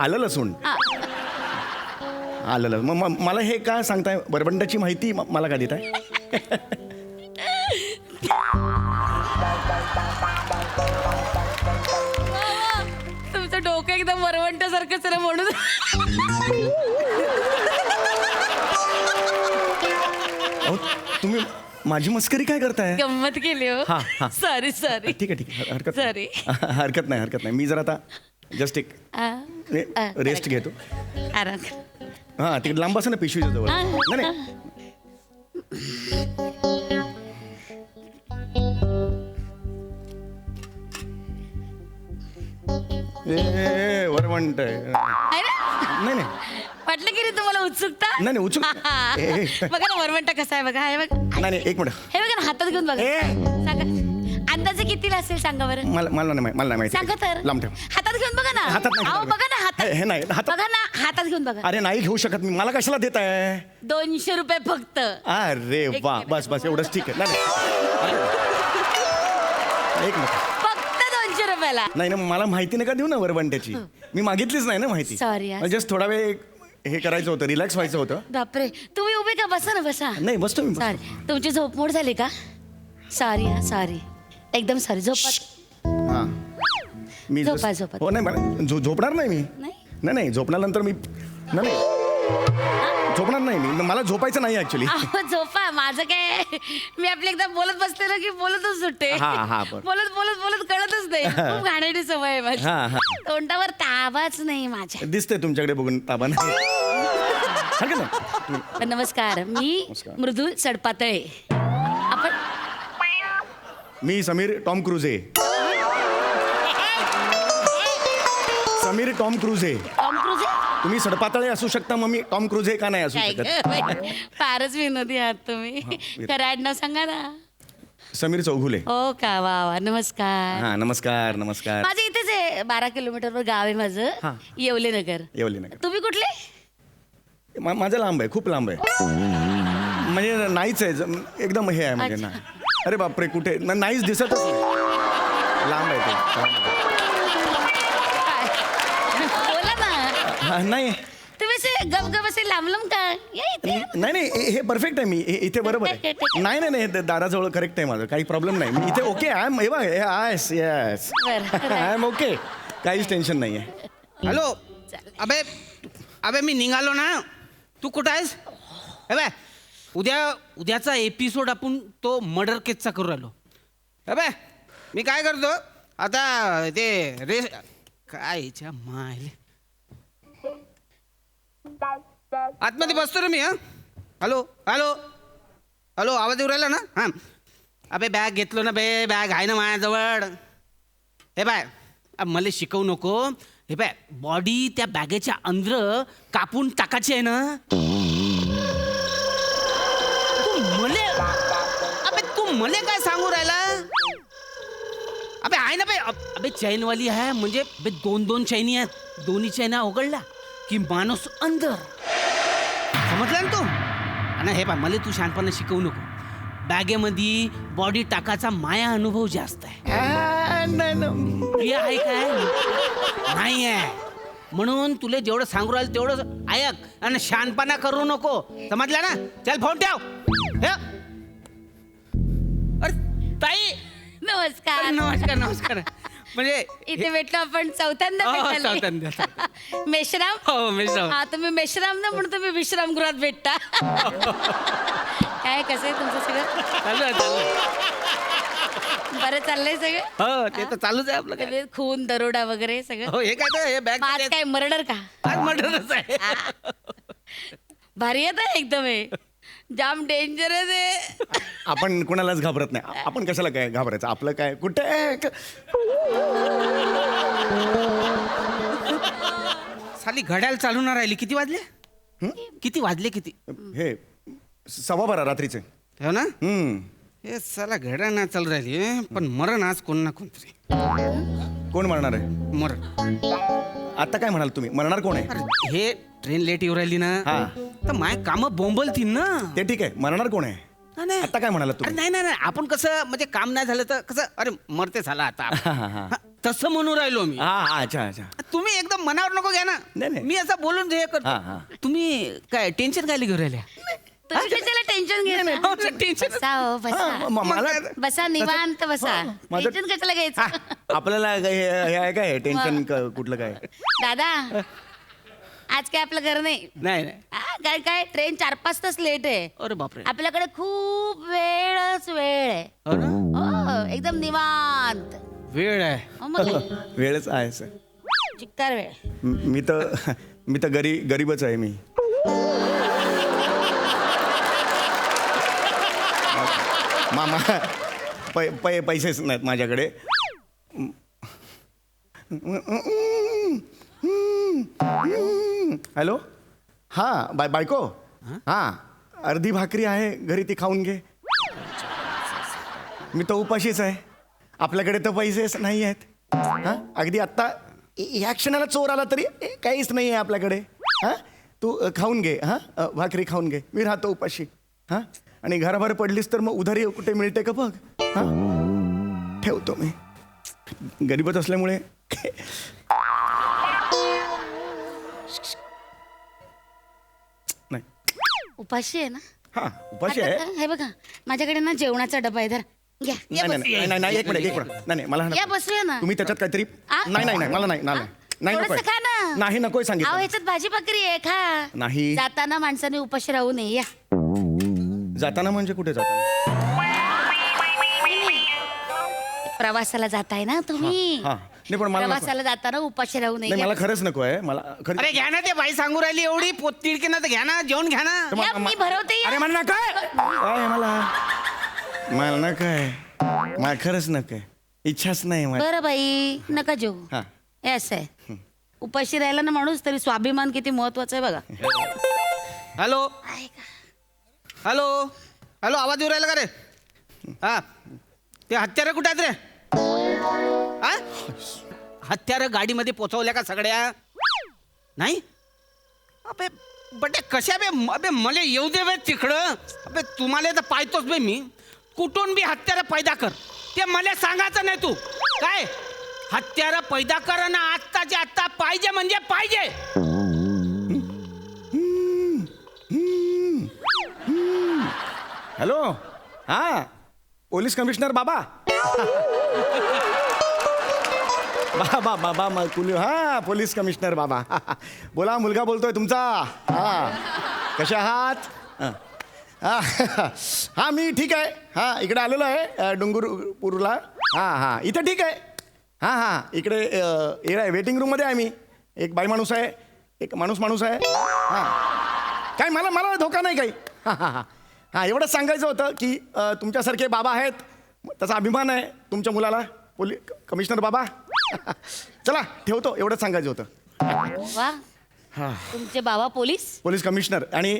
आलं लसूण. आलं. मग मला हे का सांगताय? वरवंटाची माहिती मला का देताय? तुमचं डोकं एकदम वरवंटासारखंच रे म्हणून. तुम्ही माझी मस्करी काय करताय? गंमत केली हो. हा, हा. Sorry sorry. ठीक आहे हरकत Sorry. हरकत नाही. मी जर आता जस्ट एक रेस्ट घेतो. आराम. हा तिकडे लांब असं ना पिशवीच्या जवळ. नाही वरवंट नाही वाटलं की रे तुम्हाला उत्सुकता. नाही उत्सुक. बघा ना वरवंटा कसा आहे बघा. हे बघा. नाही एक मिनिट. हे बघा ना हातात घेऊन बघा. सांगा अंदाजे कितीला असेल सांगा बरं. मला नाही माहिती. सांगा तर. लांब ठेव. हातात घेऊन बघा ना. हातात नाही अहो, घेऊन बघा ना हातात. हे नाही हातात. बघा ना हातात घेऊन बघा. अरे नाही घेऊ शकत मी. मला कशाला देत आहे? 200 रुपये फक्त. अरे वा बस एवढंच ठीक आहे. नाही एक मिनिट. फक्त 200 रुपयाला. नाही ना मला माहिती नका देऊ ना वरवंट्याची. मी मागितलीच नाही ना माहिती. Sorry, यार. जस्ट थोडा वेळ हे करायचं होतं, रिलॅक्स व्हायचं होतं. बापरे तुम्ही उभे का? बसा ना बसा. नाही बसतो मी. सॉरी तुमची झोपमोड झाली का? सॉरी हा सॉरी. एकदम सॉरी. झोपा. हा मी झोपा, just- झोपा. हो नाही मला झोपणार नाही मी. नाही झोपल्यानंतर मी नाही झोपणार नाही मी. मला झोपायचं नाही ऍक्च्युली. अहो, झोपा. माझं काय, मी आपल्या एकदा बोलत बसले ना की बोलतच सुटते. हा, बरं. बोलत कळतच नाही. खूप घाणेरडी सवय आहे माझी. हा. तोंडावर ताबाच नाही माझ्या. दिसतंय तुमच्याकडे बघून ताबा नाही. हरकत नाही. नमस्कार मी नमस्कार. मृदुल सडपातळे. आपण मी समीर टॉम क्रूज आहे. समीर टॉम क्रूज आहे. टॉम क्रूज आहे? तुम्ही सडपातळे असू शकता, मग मी टॉम क्रूज आहे का नाही असू काय शकत? गं बाई, फारच विनोदी आहात तुम्ही. खरं आडनाव सांगा ना. समीर चौघुले. हो का? वा वा. नमस्कार. हा नमस्कार. माझं इथेच आहे. 12 किलोमीटरवर गाव आहे माझं. हा. येवले नगर. येवले नगर. तुम्ही कुठले? माझं लांब आहे, खूप लांब आहे. म्हणजे नाहीच आहे एकदम हे आहे म्हणजे अच्छा. नाही. अरे बापरे कुठे नाहीच दिसतच नाही. लांब आहे ते. बोला ना. हा, नाही तुम्ही असे गपगप असे लांब का? या इथे. नाही हे परफेक्ट आहे. मी इथे बरोबर आहे. नाही हे दाराजवळ करेक्ट आहे माझं. काही प्रॉब्लेम नाही. मी इथे ओके आय एम. येस बरं. I am okay. काहीच टेन्शन नाही आहे. हॅलो. अबे मी निघालो ना, तू कुठं आहेस? हे बाय उद्याचा एपिसोड आपण तो मर्डर केसचा करू राहिलो. हे बाय मी काय करतो आता ते काय हिच्या मायले आतमध्ये बसतो रे मी. हा हॅलो हॅलो हॅलो आवाज येऊ राहिला ना? हां अबे बॅग घेतलो ना बे, बॅग आहे ना माझ्याजवळ. हे बाय मला शिकवू नको. हे बाय बॉडी त्या बॅगेच्या अंदर कापून टाकायची आहे ना. तू मले काय सांगू राहिला? अबे आहे ना बे, अबे चैनवाली आहे म्हणजे बे 2 चैनी आहेत. दोन्ही चैना उघडल्या की माणूस अंदर. समजला ना तू? आणि हे पा मला तू शहाणपणा शिकवू नको. बॅगेमध्ये बॉडी टाकाचा माया अनुभव जास्त आहे. हे आहे काय? नाही आहे. म्हणून तुला जेवढं सांगू राहिलं तेवढं ऐक आणि शहाणपणा करू नको. समजला ना? चल फोन ठेव. अरे ताई नमस्कार. नमस्कार नमस्कार. म्हणजे इथे भेटलो आपण चौथ्यांदा भेटायला. चौथ्यांदा. मेश्राम. हो मेश्राम. हा तुम्ही मेश्राम ना म्हणून तुम्ही विश्रामगृहात भेटता. काय कसं आहे तुमचं सगळं? चालू बरं चाललंय सगळं? हो ते तर चालूच आहे आपलं काय. सगळे खून दरोडा वगैरे सगळं. हो हे काय ते, हे बॅग आज काय मर्डर का? आज मर्डरच आहे. भारी येत एकदम हे. जाम डेंजरस आहे. आपण कोणालाच घाबरत नाही. आपण कशाला काय घाबरायचं? आपलं काय कुठे साली घड्याळ चालू ना राहिली. किती वाजले? किती वाजले किती? हे 12:15 रात्रीचे. हो ना? हम्म. हे साला घड्याळ ना चालू राहिली पण मरण आज कोण ना कोणतरी कोण मरणार आहे? मरण. आता काय म्हणाल तुम्ही? मरणार कोण आहे? अरे हे ट्रेन लेट येऊ राहिली ना हा. तर माय काम बोंबलतील ना. ते ठीक आहे. मरणार कोण आहे? नाही. आता काय म्हणाला अरे तुम्ही? नाही आपण कसं म्हणजे काम नाही झालं तर कसं अरे मरते झाला आता. हा, तसं म्हणू राहिलो मी. हा अच्छा अच्छा. तुम्ही एकदम मनावर नको घ्या ना. नाही, नाही. मी असं बोलून हे करतो. हा. तुम्ही काय टेन्शन काय घेऊन राहिल्या? तुम्ही कशाला टेन्शन घ्या? टेन्शन बसा हो बसा. मला बसा निवांत बसा. माझं- टेन्शन कशाला घ्यायचं? आपल्याला हे आहे काय टेन्शन कुठलं काय? दादा आज काय आपलं घर नाही. नाही काय काय ट्रेन 4-5 तास लेट आहे. अरे बापरे. आपल्याकडे खूप वेळ आहे. हो ना? हो एकदम निवांत. वेळ आहे. हो मग वेळच आहे सर. चिक्कार वेळ. मी तर गरीबच आहे मी. मामा पैसेच नाहीत माझ्याकडे. हॅलो हां बायको. हां अर्धी भाकरी आहे घरी ती खाऊन घे. मी तर उपाशीच आहे. आपल्याकडे तर पैसेच नाही आहेत. हां अगदी आत्ता ह्या क्षणाला चोर आला तरी काहीच नाही आहे आपल्याकडे. हां तू खाऊन घे. हां भाकरी खाऊन घे. मी राहतो उपाशी. हां आणि घराबाहेर पडलीस तर मग उधारी कुठे मिळते का बघ. हां ठेवतो मी. गरीबच असल्यामुळे नाही. उपाशी आहे ना? हां उपाशी आहे. हे बघा माझ्याकडे ना जेवणाचा डबा आहे. धर घ्या. या नाही एक मिनिट नाही मला या बसूया ना. तुम्ही त्याच्यात काहीतरी आ? नाही मला नाही थोडंसं नकोय. खा ना. नाही नकोय अहो सांगितलं. ह्याच्यात भाजी भाकरी आहे खा. नाही. जाताना माणसाने उपाशी राहू नये. या जाताना म्हणजे कुठे जाताना? प्रवासाला जाताय ना तुम्ही. हां नाही पण मला नको. प्रवासाला जाताना उपाशी राहू नये. नाही मला खरंच नको आहे. मला खरं अरे घ्या ना ते बाई सांगू राहिली एवढी पोततिडकी ना तर घ्या ना जेवण घ्या ना. या, मी भरवते या. अरे मला काय मला काय मला खरंच नकोय. इच्छाच नाही मला. बरं बाई नका जेवू. हां हे असं आहे उपाशी राहिला ना माणूस तरी स्वाभिमान किती महत्वाचा आहे बघा. हॅलो हॅलो हॅलो आवाज येऊ राहिला का रे? हा ते हत्यारं कुठे आहेत रे? हा हत्यारं गाडीमध्ये पोचवल्या का सगळ्या? नाही अबे बटे कशा बे अबे मला येऊ दे बे तिकडं. अबे तुम्हाला तर पाहतोच बे मी. कुठून बी हत्यारं पैदा कर ते मला सांगायचं नाही तू. काय हत्यारं पैदा कर ना आत्ताच्या आत्ता पाहिजे म्हणजे पाहिजे. हॅलो हां पोलीस कमिशनर बाबा. बाबा हां पोलीस कमिशनर बाबा. बोला मुलगा बोलतोय तुमचा. हां कसे आहात हां मी ठीक आहे हां इकडे आलेलो आहे डोंगरपूरला हां इथं ठीक आहे हां इकडे आहे वेटिंग रूममध्ये आहे मी एक बाई माणूस आहे एक माणूस आहे हां काय मला धोका नाही काही हां एवढंच सांगायचं होतं की तुमच्यासारखे बाबा आहेत त्याचा अभिमान आहे तुमच्या मुलाला कमिशनर बाबा चला ठेवतो एवढंच सांगायचं होतं वा तुमचे बाबा पोलीस कमिशनर आणि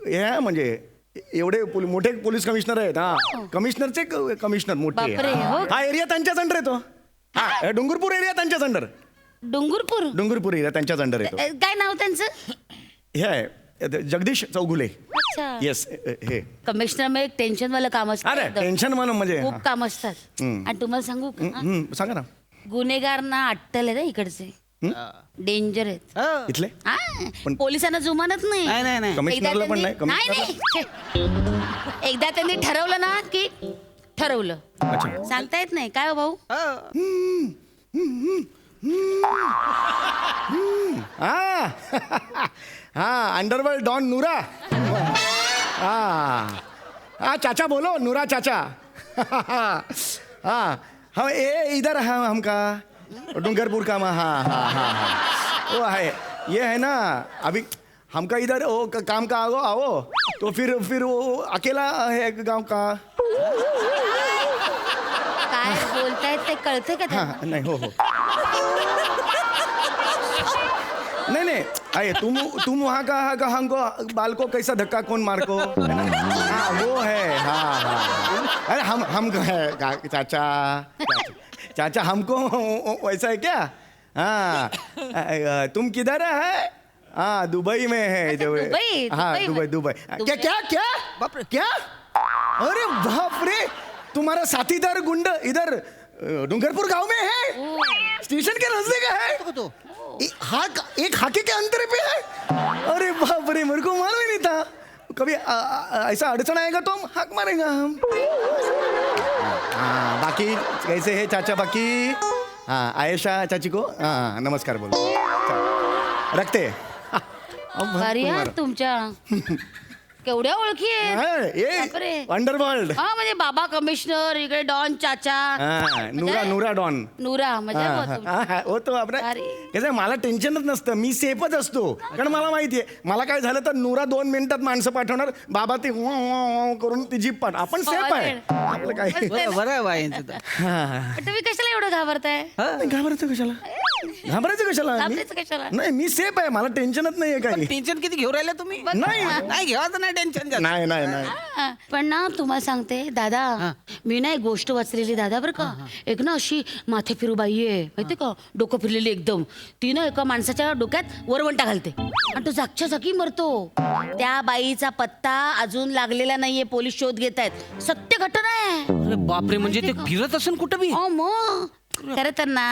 हे म्हणजे एवढे मोठे पोलीस कमिशनर आहेत कमिशनरचे कमिशनर मोठे बापरे, हो. हा एरिया त्यांच्याच अंडर येतो हा डोंगरपूर एरिया त्यांच्याच अंडर डोंगरपूर एरिया त्यांच्याच अंडर येतो काय नाव त्यांचं हे आहे जगदीश चौगुले अच्छा येस हे कमिशनर में एक टेन्शन वालं काम असतं अरे एकदम. टेन्शन म्हणून म्हणजे खूप काम असतात आणि तुम्हाला सांगू का सांगा ना गुन्हेगारांना अट्टल आहे ना इकडचे डेंजर आहेत इथले हा, पण- पोलिसांना जुमानत नाही नाही. कमिशनरला पण नाही, नाही एकदा त्यांनी ठरवलं ना की ठरवलं अच्छा सांगता येत नाही काय हो भाऊ हाँ अंडरवर्ल्ड डॉन नूरा हाँ चाचा बोलो नूरा चाचा हाँ हम इधर है हमका डूंगरपुर का हाँ वो है ये है ना अभी हमका इधर वो काम का आओ तो फिर वो अकेला है गांव का काय बोलतायत ते कळते का त्यांना? हाँ नहीं हो नहीं अरे तुम वहाँ का हमको बाल को कैसा धक्का कौन मार को हाँ वो है हाँ अरे हम है चाचा हमको वैसा है क्या हाँ तुम किधर है हाँ दुबई में है अच्छा, दुबई, हाँ दुबई में। दुबई क्या अरे बाप रे तुम्हारा साथीदार गुंड इधर डूंगरपुर गांव में है स्टेशन के नजदीक है एक हाके के अंतर पे है अरे बाप रे मेरे को मालूम ही नहीं था कभी ऐसा अड़चन आएगा तो हम हाक मारेंगे हम हाँ बाकी कैसे है चाचा बाकी हाँ आयशा चाची को हाँ नमस्कार बोलो चल, रखते भारी हा तुमच्या केवढ्या ओळखी आहेत बापरे. अंडरवर्ल्ड हा म्हणजे बाबा कमिशनर इकडे डॉन चाचा नूरा डॉन नूरा म्हणजे हो तुमचं. हो तो आपण अरे. कसं आहे, मला टेन्शनच नसतं मी सेफच असतो कारण मला माहिती आहे मला काय झालं तर नूरा 2 मिनिटात माणसं पाठवणार बाबा ते करून ती जीप पाठ आपण सेफ आहे आपलं काय मस्त आहे ना. बरं आहे बा यांचं तर. पण तुम्ही कशाला एवढं घाबरताय नाही, घाबरायचं कशाला घाबरायचं कशाला नाही मी सेफ आहे मला टेन्शनच नाहीये काही टेन्शन किती घेऊन राहिले तुम्ही नाही घेवायचं नाही टेन्शन नाही हा, पण ना तुम्हाला सांगते दादा मी ना एक गोष्ट वाचलेली दादा बरं का एक ना अशी माथे फिरू बाई आहे माहिती का डोकं फिरलेली एकदम ती ना एका माणसाच्या डोक्यात वरवंटा घालते आणि तो जागच्या जागी मरतो त्या बाईचा पत्ता अजून लागलेला नाहीये पोलीस शोध घेत आहेत सत्य घटना आहे बापरे म्हणजे ते फिरत असेल कुठं बी हो मग खरं तर ना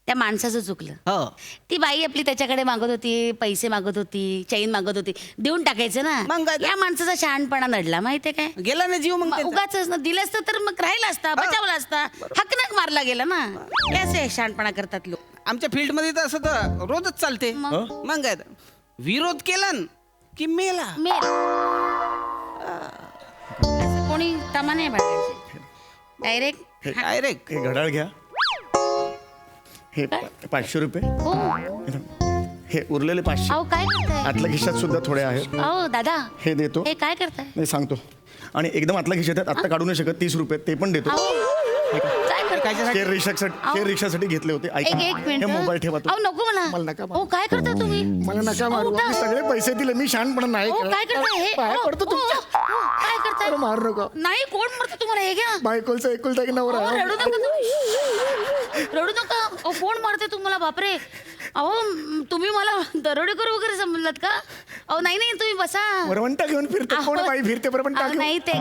त्या माणसाचं चुकलं हो ती बाई आपली त्याच्याकडे मागत होती पैसे मागत होती चैन मागत होती देऊन टाकायचं मग ना काय? या माणसाचा शहाणपणा नडला माहितीये काय गेला ना जीव मग त्यांचा. उगाच ना दिलं असतं तर मग राहिला असता बचावला असता हकनाक मारला गेला ना हे असे शहाणपणा करतात लोक आमच्या फील्ड मध्ये तर असं तर रोजच चालते मग काय तर. विरोध केला न की मेला मेल असं कोणी तमा नाही बाळगायचे डायरेक्ट डायरेक्ट हे घड्याळ घ्या हे 500 रुपये हो हे उरलेले 500 अहो काय करताय आतल्या खिशात सुद्धा थोडे आहेत अहो दादा हे देतो हे काय करताय नाही सांगतो आणि एकदम आतल्या खिशात आहेत आत्ता काढू नाही शकत 30 रुपये ते पण देतो अहो काय करताय शेअर रिक्षासाठी घेतले होते एक ऐका मिनिट हे मोबाईल ठेवा अहो नको मला मला नका अहो काय करताय तुम्ही मला नका मारू उठा. मी सगळे पैसे दिले मी शहाणपणा नाही अहो, केला. काय करताय हे पाया अहो, पडतो तुमच्या काय करताय अरे, मारू नका नाही कोण म्हणतो तुम्हाला हे घ्या बायकोलचा एकुलता एक नवरा अहो, आहे. रडू नका तुम्ही रडू नका अहो कोण मारते तुम्हाला बापरे अहो तुम्ही मला दरोडेकर वगैरे समजलात का अहो नाही नाही तुम्ही बसा वरवंटा घेऊन फिरते कोण अहो, बाई फिरते वरवंटा अहो, घेऊन नाही ते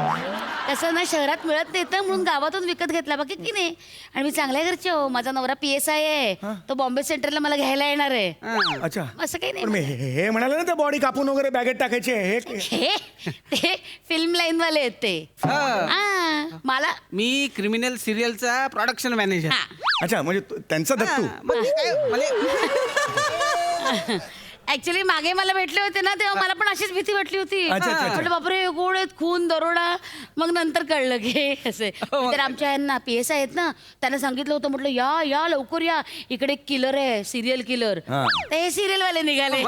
कसं ना शहरात मिळत नाही तर म्हणून गावातून विकत घेतला बाकी की नाही आणि मी चांगल्या घरचे हो माझा नवरा PSI आहे तो बॉम्बे सेंटरला मला घ्यायला येणार आहे अच्छा असं काही पण मी नाही हे म्हणाले ना ते बॉडी कापून वगैरे बॅगेत टाकायचे हे हे ते फिल्म लाईन वाले आहेत ते हा, मला मी क्रिमिनल सिरियलचा प्रोडक्शन मॅनेजर हा. अच्छा म्हणजे त्यांचा दत्तू ऍक्च्युली मागे मला भेटले होते ना तेव्हा मला पण अशीच भीती वाटली होती. म्हटलं बापरे गोड आहेत, खून दरोडा. मग नंतर कळलं की असे तर आमच्या यांना PSI आहेत ना, त्यांना सांगितलं होतं, म्हटलं या या लवकर या, इकडे किलर आहे, सिरियल किलर. तर हे सिरियल वाले निघाले.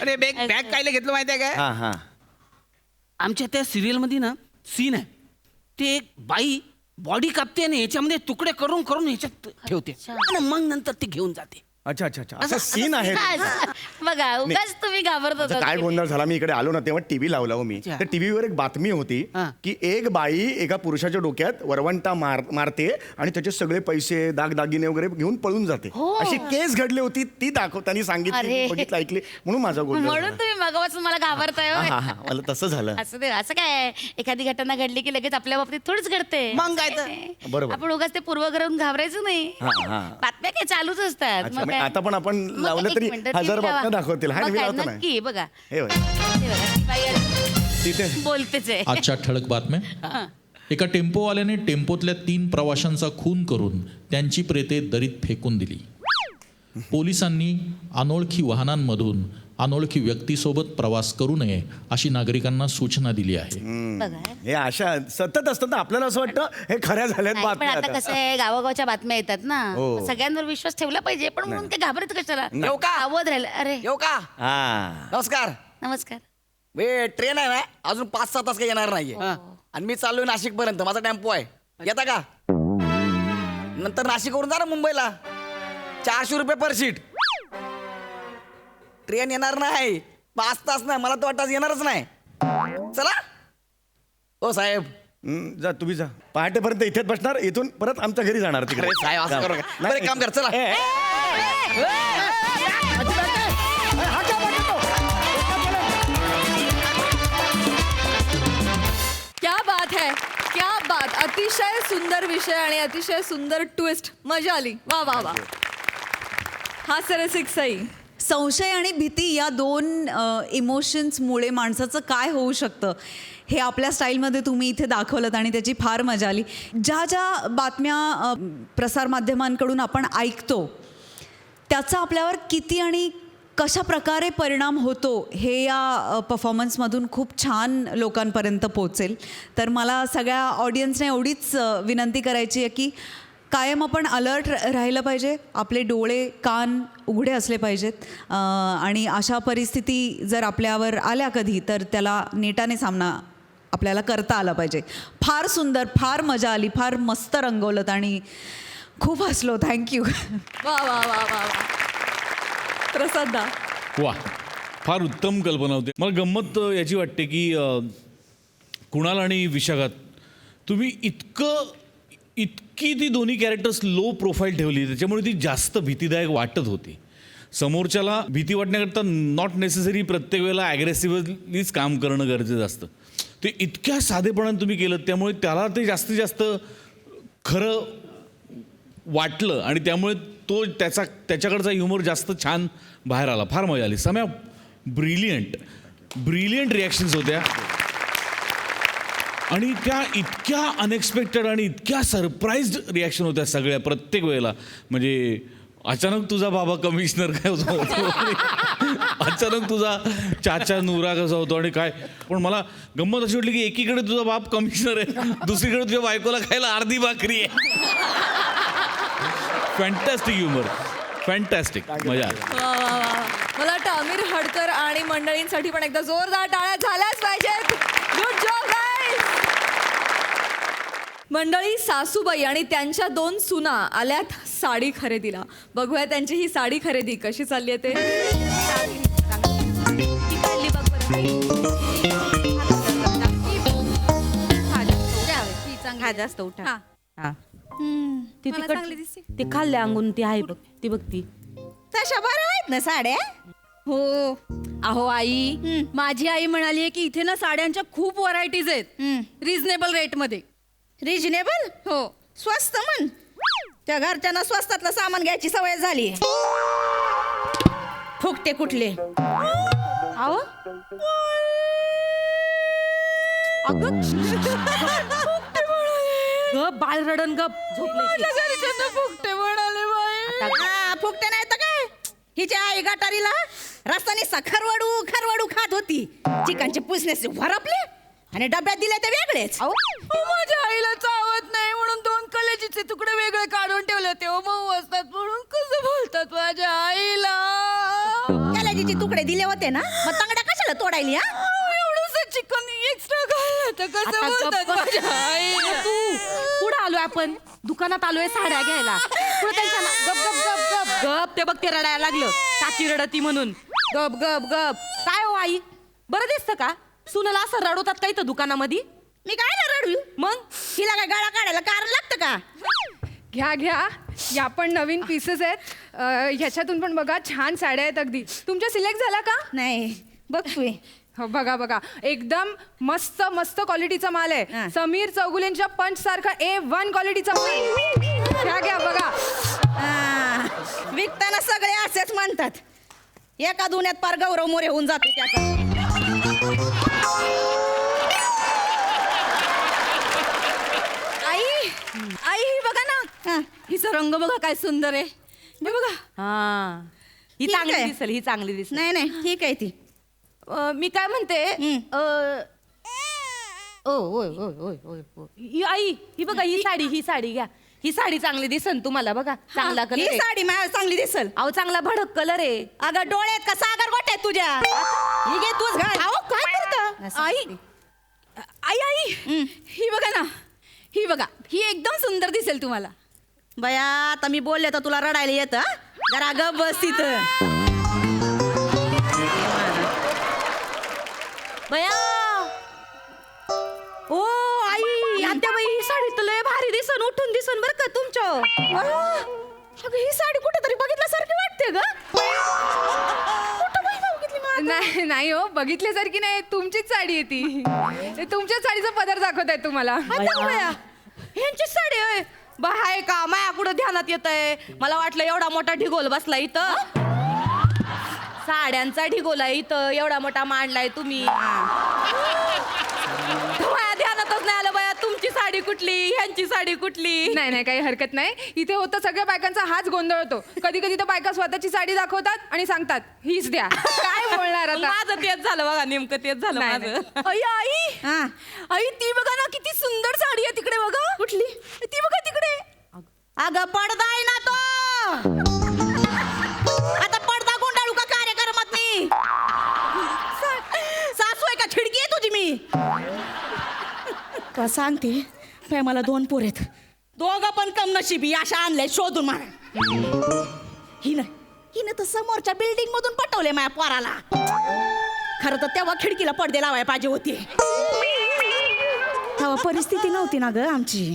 अरे बॅग बॅग कायला घेतलं माहितीये काय? आमच्या त्या सिरियल मध्ये ना सीन आहे, ते एक बाई बॉडी कापते आणि ह्याच्यामध्ये तुकडे करून करून ह्याच्यात ठेवते आणि मग नंतर ती घेऊन जाते. अच्छा अच्छा अच्छा असं सीन आहे. बघा उगाच तुम्ही घाबरत आता होता. काय गोंधळ झाला, मी इकडे आलो ना तेव्हा टीव्ही लावला हो मी. अच्छा. तर टीव्हीवर एक बातमी होती की एक बाई एका पुरुषाच्या डोक्यात वरवंटा मारते आणि त्याचे सगळे पैसे दागदागिने वगैरे घेऊन पळून जाते. अशी केस घडली होती, ती त्यांनी सांगितली, अरे. बघितलं ऐकली, म्हणून माझा गोंधळ म्हणून झाला. तुम्ही मगापासून मला घाबरताय होय? हा हा मला तसं झालं. असं ते असं काय एखादी घटना घडली की लगेच आपल्या बाबतीत थोडीच घडते. मग काय तर? बरोबर. आपण उगाच ते पूर्वग्रहून घाबरायचं नाही. हा. बातम्या काय चालूच असतात. अच्छा, मग मग काय? आता पण आपण मग लावलं एक तरी मिनिटं, 1000 ती बातम्या लावा. दाखवतील. हा, मग मी काय, लावतो ना. नक्की बघा. हे बघ. ते बघा, ती बाई आहे. तिथे बोलतेच आहे. आजच्या ठळक बातम्या. एका टेम्पोवाल्याने टेम्पोतल्या 3 प्रवाशांचा खून करून त्यांची प्रेते दरीत फेकून दिली. पोलिसांनी अनोळखी वाहनांमधून अनोळखी व्यक्तीसोबत प्रवास करू नये अशी नागरिकांना सूचना दिली आहे. बघा हे अशा सतत असतात ना, आपल्याला असं वाटतं हे खऱ्या झाल्यात नाही, पण बातम्या आता आता. कसं आहे गावागावच्या बातम्या येतात ना, हो. सगळ्यांवर विश्वास ठेवला पाहिजे, पण म्हणून ते घाबरत कशाला? येऊ का? सावध राहिलं. अरे येऊ का? हा नमस्कार. नमस्कार. वे ट्रेन आहे ना, अजून 5-6 तास काही येणार नाहीये. आणि मी चाललोय नाशिक पर्यंत, माझा टेम्पो आहे, येता का? नंतर नाशिकवरून जा ना मुंबईला, 400 रुपये पर सीट. ट्रेन येणार नाही 5 तास नाही, मला तर वाटतं आज येणारच नाही. चला हो साहेब. जा तुम्ही जा, पहाटेपर्यंत इथेच बसणार, इथून परत आमच्या घरी जाणार तिकडे. अरे साहेब असं करू नका. बरं, एक काम कर, चला. क्या बात है, क्या बात. अतिशय सुंदर विषय आणि अतिशय सुंदर ट्विस्ट. मजा आली. वा वा वा. हा सरसिक सई. संशय आणि भीती या 2 इमोशन्समुळे माणसाचं काय होऊ शकतं हे आपल्या स्टाईलमध्ये तुम्ही इथे दाखवलं आणि त्याची फार मजा आली. ज्या ज्या बातम्या प्रसारमाध्यमांकडून आपण ऐकतो त्याचा आपल्यावर किती आणि कशा प्रकारे परिणाम होतो हे या परफॉर्मन्समधून खूप छान लोकांपर्यंत पोचेल. तर मला सगळ्या ऑडियन्सने एवढीच विनंती करायची आहे की कायम आपण अलर्ट राहिलं पाहिजे, आपले डोळे कान उघडे असले पाहिजेत आणि अशा परिस्थिती जर आपल्यावर आल्या कधी तर त्याला नेटाने सामना आपल्याला करता आला पाहिजे. फार सुंदर, फार मजा आली, फार मस्त रंगवलं आणि खूप हसलो. थँक्यू. वा वा वा वा वा. प्रसादा. वा, फार उत्तम कल्पना होती. मला गंमत याची वाटते की कुणाल आणि विशाखात तुम्ही इतकी ती दोन्ही कॅरेक्टर्स लो प्रोफाईल ठेवली, त्याच्यामुळे ती जास्त भीतीदायक वाटत होती. समोरच्याला भीती वाटण्याकरता नॉट नेसेसरी प्रत्येक वेळेला ॲग्रेसिव्हलीच काम करणं गरजेचं असतं. ते इतक्या साधेपणाने तुम्ही केलं, त्यामुळे त्याला ते जास्तीत जास्त खरं वाटलं आणि त्यामुळे तो त्याच्याकडचा ह्युमर जास्त छान बाहेर आला. फार मजा आली. सम्या, ब्रिलियंट रिॲक्शन्स होत्या आणि त्या इतक्या अनएक्सपेक्टेड आणि इतक्या सरप्राईज्ड रिॲक्शन होत्या सगळ्या प्रत्येक वेळेला. म्हणजे अचानक तुझा बाबा कमिशनर काय होतो, अचानक तुझा चाचा नूरा कसा होतो आणि काय. पण मला गंमत अशी वाटली की एकीकडे तुझा बाप कमिशनर आहे, दुसरीकडे तुझ्या बायकोला खायला अर्धी भाकरी आहे. फॅन्टॅस्टिक ह्युमर, फॅन्टॅस्टिक, मजा आली. वा वा वा. मला वाटतं अमीर हडकर आणि मंडळींसाठी पण एकदा जोरदार टाळ्या झाल्याच पाहिजेत. Good job guys. मंडळी, सासूबाई आणि त्यांच्या 2 सुना आल्यात साडी खरेदीला. बघूया त्यांची ही साडी खरेदी कशी चालली आहे ते. जास्त उठा. ती चांगली दिसते. ते खाल्ल्या अंगून ती आहे बघ, ती बघ ती. तशा बऱ्या आहेत ना साड्या. हो. अहो आई, माझी आई म्हणाली की इथे ना साड्यांच्या खूप व्हरायटीज आहेत रिझनेबल रेट मध्ये. रिजनेबल. हो. स्वस्त म्हण. त्या घरच्यांना स्वस्तातलं सामान घ्यायची सवय झाली. फुकटे कुठले. अहो अगं गप बाळ रडन गप झोपले. फुकटे म्हणाले बाई. फुकटे नाही तर काय. हिच्या आई गटारीला रस्त्याने खरवडू खात होती. चिकनचे पुसण्याचे भरपले आणि डब्यात दिले ते वेगळेच. माझ्या आईला चावत नाही म्हणून 2 कलेजीचे तुकडे वेगळे काढून ठेवले होते. मऊ असतात म्हणून कसं बोलतात माझ्या आईला. कलेजीचे तुकडे दिले होते ना, मग तांगड्या कशाला तोडायली? एवढंच चिकन एक्स्ट्रा खाल्लं तर कसं आता बोलतात गप्प. माझ्या आईला. पुढे आलोय आपण, दुकानात आलोय साड्या घ्यायला. पुढे त्यांच्या गप गप गप गप गप ते बघ ते रडायला लागलं. टाकी रडती म्हणून. गप गप गप. काय हो आई, बरं दिसतं का? सुनाला असं रडवतात काही तर दुकानामध्ये. मी काय ना रडू मग तिला काय गाळा काढायला कारण लागतं का? घ्या या पण नवीन पीसेस आहेत. ह्याच्यातून पण बघा छान साड्या आहेत अगदी. तुमच्या सिलेक्ट झाला का? नाही बघ तू. हो बघा एकदम मस्त मस्त क्वालिटीचा माल आहे. हा. समीर चौगुलेंच्या पंच सारखा A1 क्वालिटीचा माल. घ्या बघा. विकताना सगळे असेच म्हणतात. एका दुन्यात पार गौरव मोरे होऊन जातो त्याचा. आई ही बघा ना, हिचा रंग बघा काय सुंदर आहे. हे बघा. हा, ही ठीक चांगली आहे. दिसेल, ही चांगली दिसेल. नाही ठीक आहे ती. मी काय म्हणते, आई ही बघा, ही साडी घ्या. ही साडी चांगली दिसन तुम्हाला. बघा चांगला ही कलर. साडी मला चांगली दिसल. अहो चांगला भडक कलर आहे. अगं डोळ्यात का सागर गोट्यात तुझ्या? ही घे तूच घाल. अहो काय करता आई ही बघा ना, ही बघा, ही एकदम सुंदर दिसेल तुम्हाला. बया आता मी बोलले तर तुला रडायला येतं. जरा गप बस तिथं. बया. ओ आई, आत्याबाई ही साडी तर लय भारी दिसन, उठून दिसन बरं का तुमच्या. अगं ही साडी कुठेतरी बघितल्यासारखी वाटते ग. नाही हो, बघितल्यासारखी नाही. तुमचीच साडी आहे ती. तुमच्याच साडीचा पदर दाखवत आहे तुम्हाला. ह्यांची साडी आहे बाय का? माया कुठं ध्यानात येत आहे. मला वाटलं एवढा मोठा ढिगोल बसला इथं. साड्यांचा ढिगोल आहे इथं, एवढा मोठा मांडलाय तुम्ही. माया ध्यानातच नाही आलं बाया, तुमची साडी कुठली, ह्यांची साडी कुठली. नाही काही हरकत नाही. इथे होतं सगळ्या बायकांचा हाच गोंधळ होतो. कधी तर बायका स्वतःची साडी दाखवतात आणि सांगतात हीच द्या. काय बोलणार आता? माझं तेच झालं बघा, नेमकं तेच झालं नाही, माझं. आई ती बघा ना, किती सुंदर साडी आहे तिकडे बघा. कुठली? ती बघा तिकडे. अगं पडदा आहे ना तो. आता पडदा गुंडाळू का कार्यक्रमात मी? सासू आहे का खिडकी आहे तुझी मी? का सांगते बाय, मला 2 पोर आहेत. दोघं पण कम नशिबी अशा आणले शोधून मला. हिनं तर समोरच्या बिल्डिंग मधून पटवले माझ्या पोराला. खरं तर तेव्हा खिडकीला पडदे लावायला पाहिजे होते. तेव्हा परिस्थिती नव्हती ना ग आमची.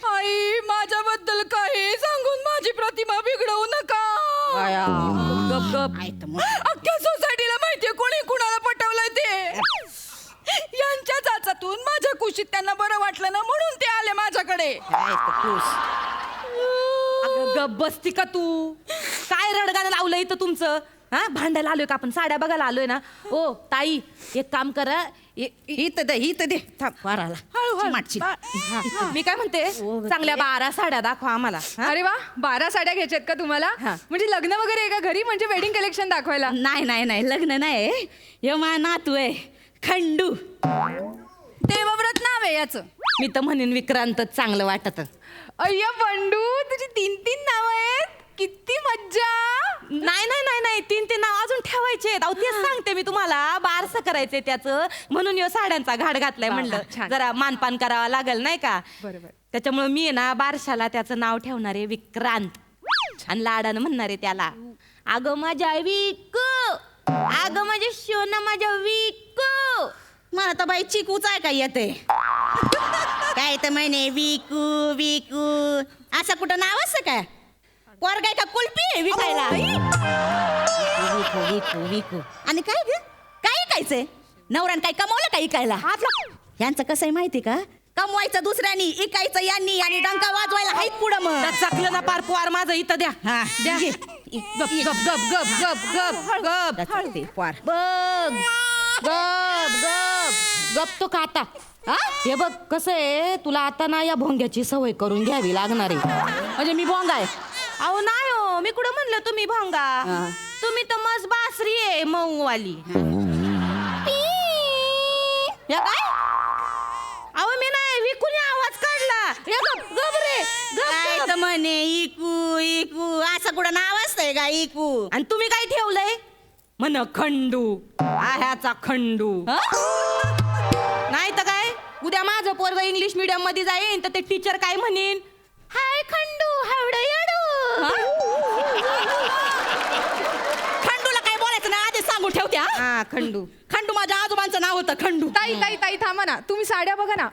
आई माझ्याबद्दल काही सांगून माझी प्रतिमा बिघडवू नका. गप गप. अख्ख्या सोसायटीला माहितीये कोणी कुणाला पटवलंय ते. यांच्या चाचातून माझ्या कुशीत त्यांना बरं वाटलं ना, म्हणून ते आले माझ्याकडे. अगं गप बसती का तू? काय रडगाणं लावलं इथं तुमचं? हा, भांडायला आलोय का आपण? साड्या बघायला आलोय ना. ओ ताई, एक काम करा. इथं दे थांब वाराला. चिमाटची. मी काय म्हणते, चांगल्या 12 साड्या दाखवा आम्हाला. हा? अरे वा, 12 साड्या घ्यायच्यात का तुम्हाला? हा. म्हणजे लग्न वगैरे आहे का घरी? म्हणजे वेडिंग कलेक्शन दाखवायला? नाही लग्न नाही. यो मा नातू आहे खंडू. देवव्रत नाव आहे याचं. मी तर म्हणेन विक्रांतच चांगलं वाटत. अय्या बंडू, तुझी 3 नावं आहेत. किती मज्जा. नाही 3 नाव अजून ठेवायचे. अहो तेच सांगते मी तुम्हाला, बारसं करायचंय त्याचं, म्हणून यो साड्यांचा घाट घातलाय. म्हणलं छान. जरा मानपान करावा लागेल नाही का. बरोबर. त्याच्यामुळे मी आहे ना बारशाला त्याचं नाव ठेवणार आहे विक्रांत. आणि लाडानं म्हणणार आहे त्याला, अगं माझ्या विकू, अगं माझ्या सोना माझ्या विकू. मला तर बाई चिकूच आहे का येते. काय तर म्हणे विकू असं कुठं नाव असं काय? पोर काय का कुल्फी आहे विकायला? विकू. आणि काय ग काय इकायचंय? नवऱ्यानं काय कमावलं का इकायला? यांचं कसं आहे माहिती का? कमवायचं दुसऱ्यानी, इकायचं यांनी, आणि डंका वाजवायला हाईत पुढं. मग चकलं ना पार पोर माझं इथं द्या. हा द्या. गप गप गप गप गप गप गप. पोर बघ गप गप गप तो का आता. हे बघ कसं आहे, तुला आता ना या भोंग्याची सवय करून घ्यावी लागणार आहे. म्हणजे मी भोंगा आहे. अहो नाही हो, मी कुठं म्हणलं तुम्ही भोंगा. तुम्ही तर मस्त बासरी आहे मऊवाली. या काय अहो मी नाही विकून आवाज काढला. काय तर म्हणे इकू इकू असं कुठं नाव असतंय का इकू. आणि तुम्ही काय ठेवलंय म्हण खंडू. ह्याचा खंडू नाही तर काय. उद्या माझं पोरग इंग्लिश मीडियम मध्ये जाईन तर ते टीचर काय म्हणेन हाय खंडू हावड येडू. खंडूला काय बोलायचं नाही आधी सांगून ठेवत्या. हा खंडू खंडू माझ्या आजोबांचं नाव होतं खंडू. ताई ताई ताई थांबा ना, तुम्ही साड्या बघा ना.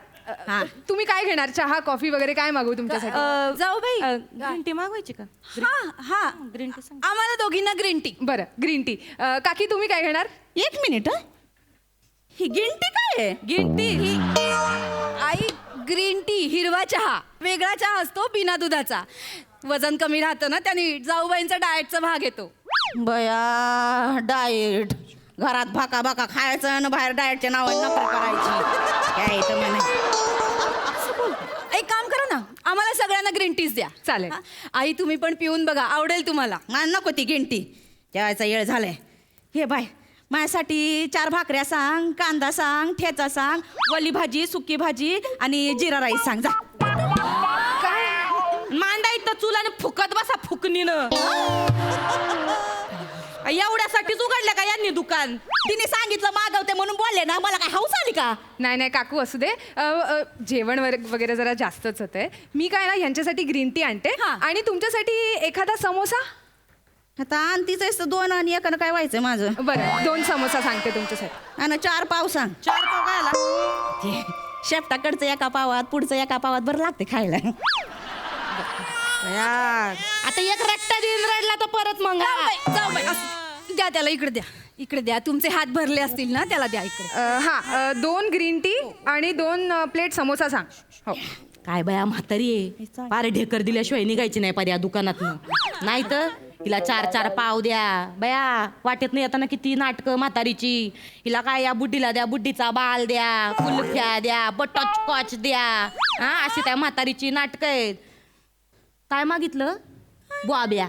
तुम्ही काय घेणार, चहा कॉफी वगैरे काय मागवू तुमच्यासाठी? जाऊ बाई ग्रीन टी मागवायची का. हा ग्रीन टी आम्हाला दोघींना ग्रीन टी. बरं ग्रीन टी. काकी तुम्ही काय घेणार? एक मिनिट ही ग्रीन टी काय आहे. Green T I green tea हिरवा चहा वेगळा चहा असतो बिना दुधाचा. वजन कमी राहतं ना त्याने. जाऊबाईंचा डाएटचा भाग येतो. बया डाएट घरात भाका भाका खायचं आणि बाहेर डाएटच्या नावाने नोकरी करायची. काय तर म्हणे. एक काम करा ना आम्हाला सगळ्यांना ग्रीन टीच द्या. चालेल. आई तुम्ही पण पिऊन बघा आवडेल तुम्हाला. मला नको ती ग्रीन टी जेवायचा वेळ झालाय. हे बाय माझ्यासाठी 4 भाकऱ्या सांग, कांदा सांग, ठेचा सांग, वली भाजी, सुकी भाजी आणि जिरा राईस सांग. जा मांडा इथं चूल आणि फुकत बसा फुकणीनं. एवढ्यासाठीच उघडलं का यांनी दुकान. तिने सांगितलं मागवते म्हणून बोलले ना. मला काय हौस आली का. नाही नाही काकू असू दे. जेवण वगैरे जरा जास्तच होतंय. मी काय ना ह्यांच्यासाठी ग्रीन टी आणते आणि तुमच्यासाठी एखादा समोसा. आता आणतीच 2 आणि एकानं काय व्हायचं माझं. बरं 2 समोसा सांगते तुमच्यासाठी. आणि 4 पाव सांग. 4 पाव काय आला शेपटाकडचं एका पावात पुढचं एका पावात बरं लागते खायला. आता एक रट्टा देऊन रडला तर परत मग जाऊ बाई द्या त्याला. इकडे द्या इकडे द्या. तुमचे हात भरले असतील ना त्याला द्या इकडे. 2 ग्रीन टी आणि 2 प्लेट समोसा सांग. हो. काय बया म्हातारी आहे. पारे ढेकर दिल्याशिवाय निघायची नाही पाऱ्या दुकानात. नाही तर हिला 4 पाव द्या. बया वाटेत नाही येताना किती नाटकं म्हातारीची. हिला काय या बुड्डीला द्या बुड्डीचा बाल द्या, कुल्फ्या द्या, बटरस्कॉच द्या. अशी त्या म्हातारीची नाटकं आहेत. काय मागितलं बॉब्या.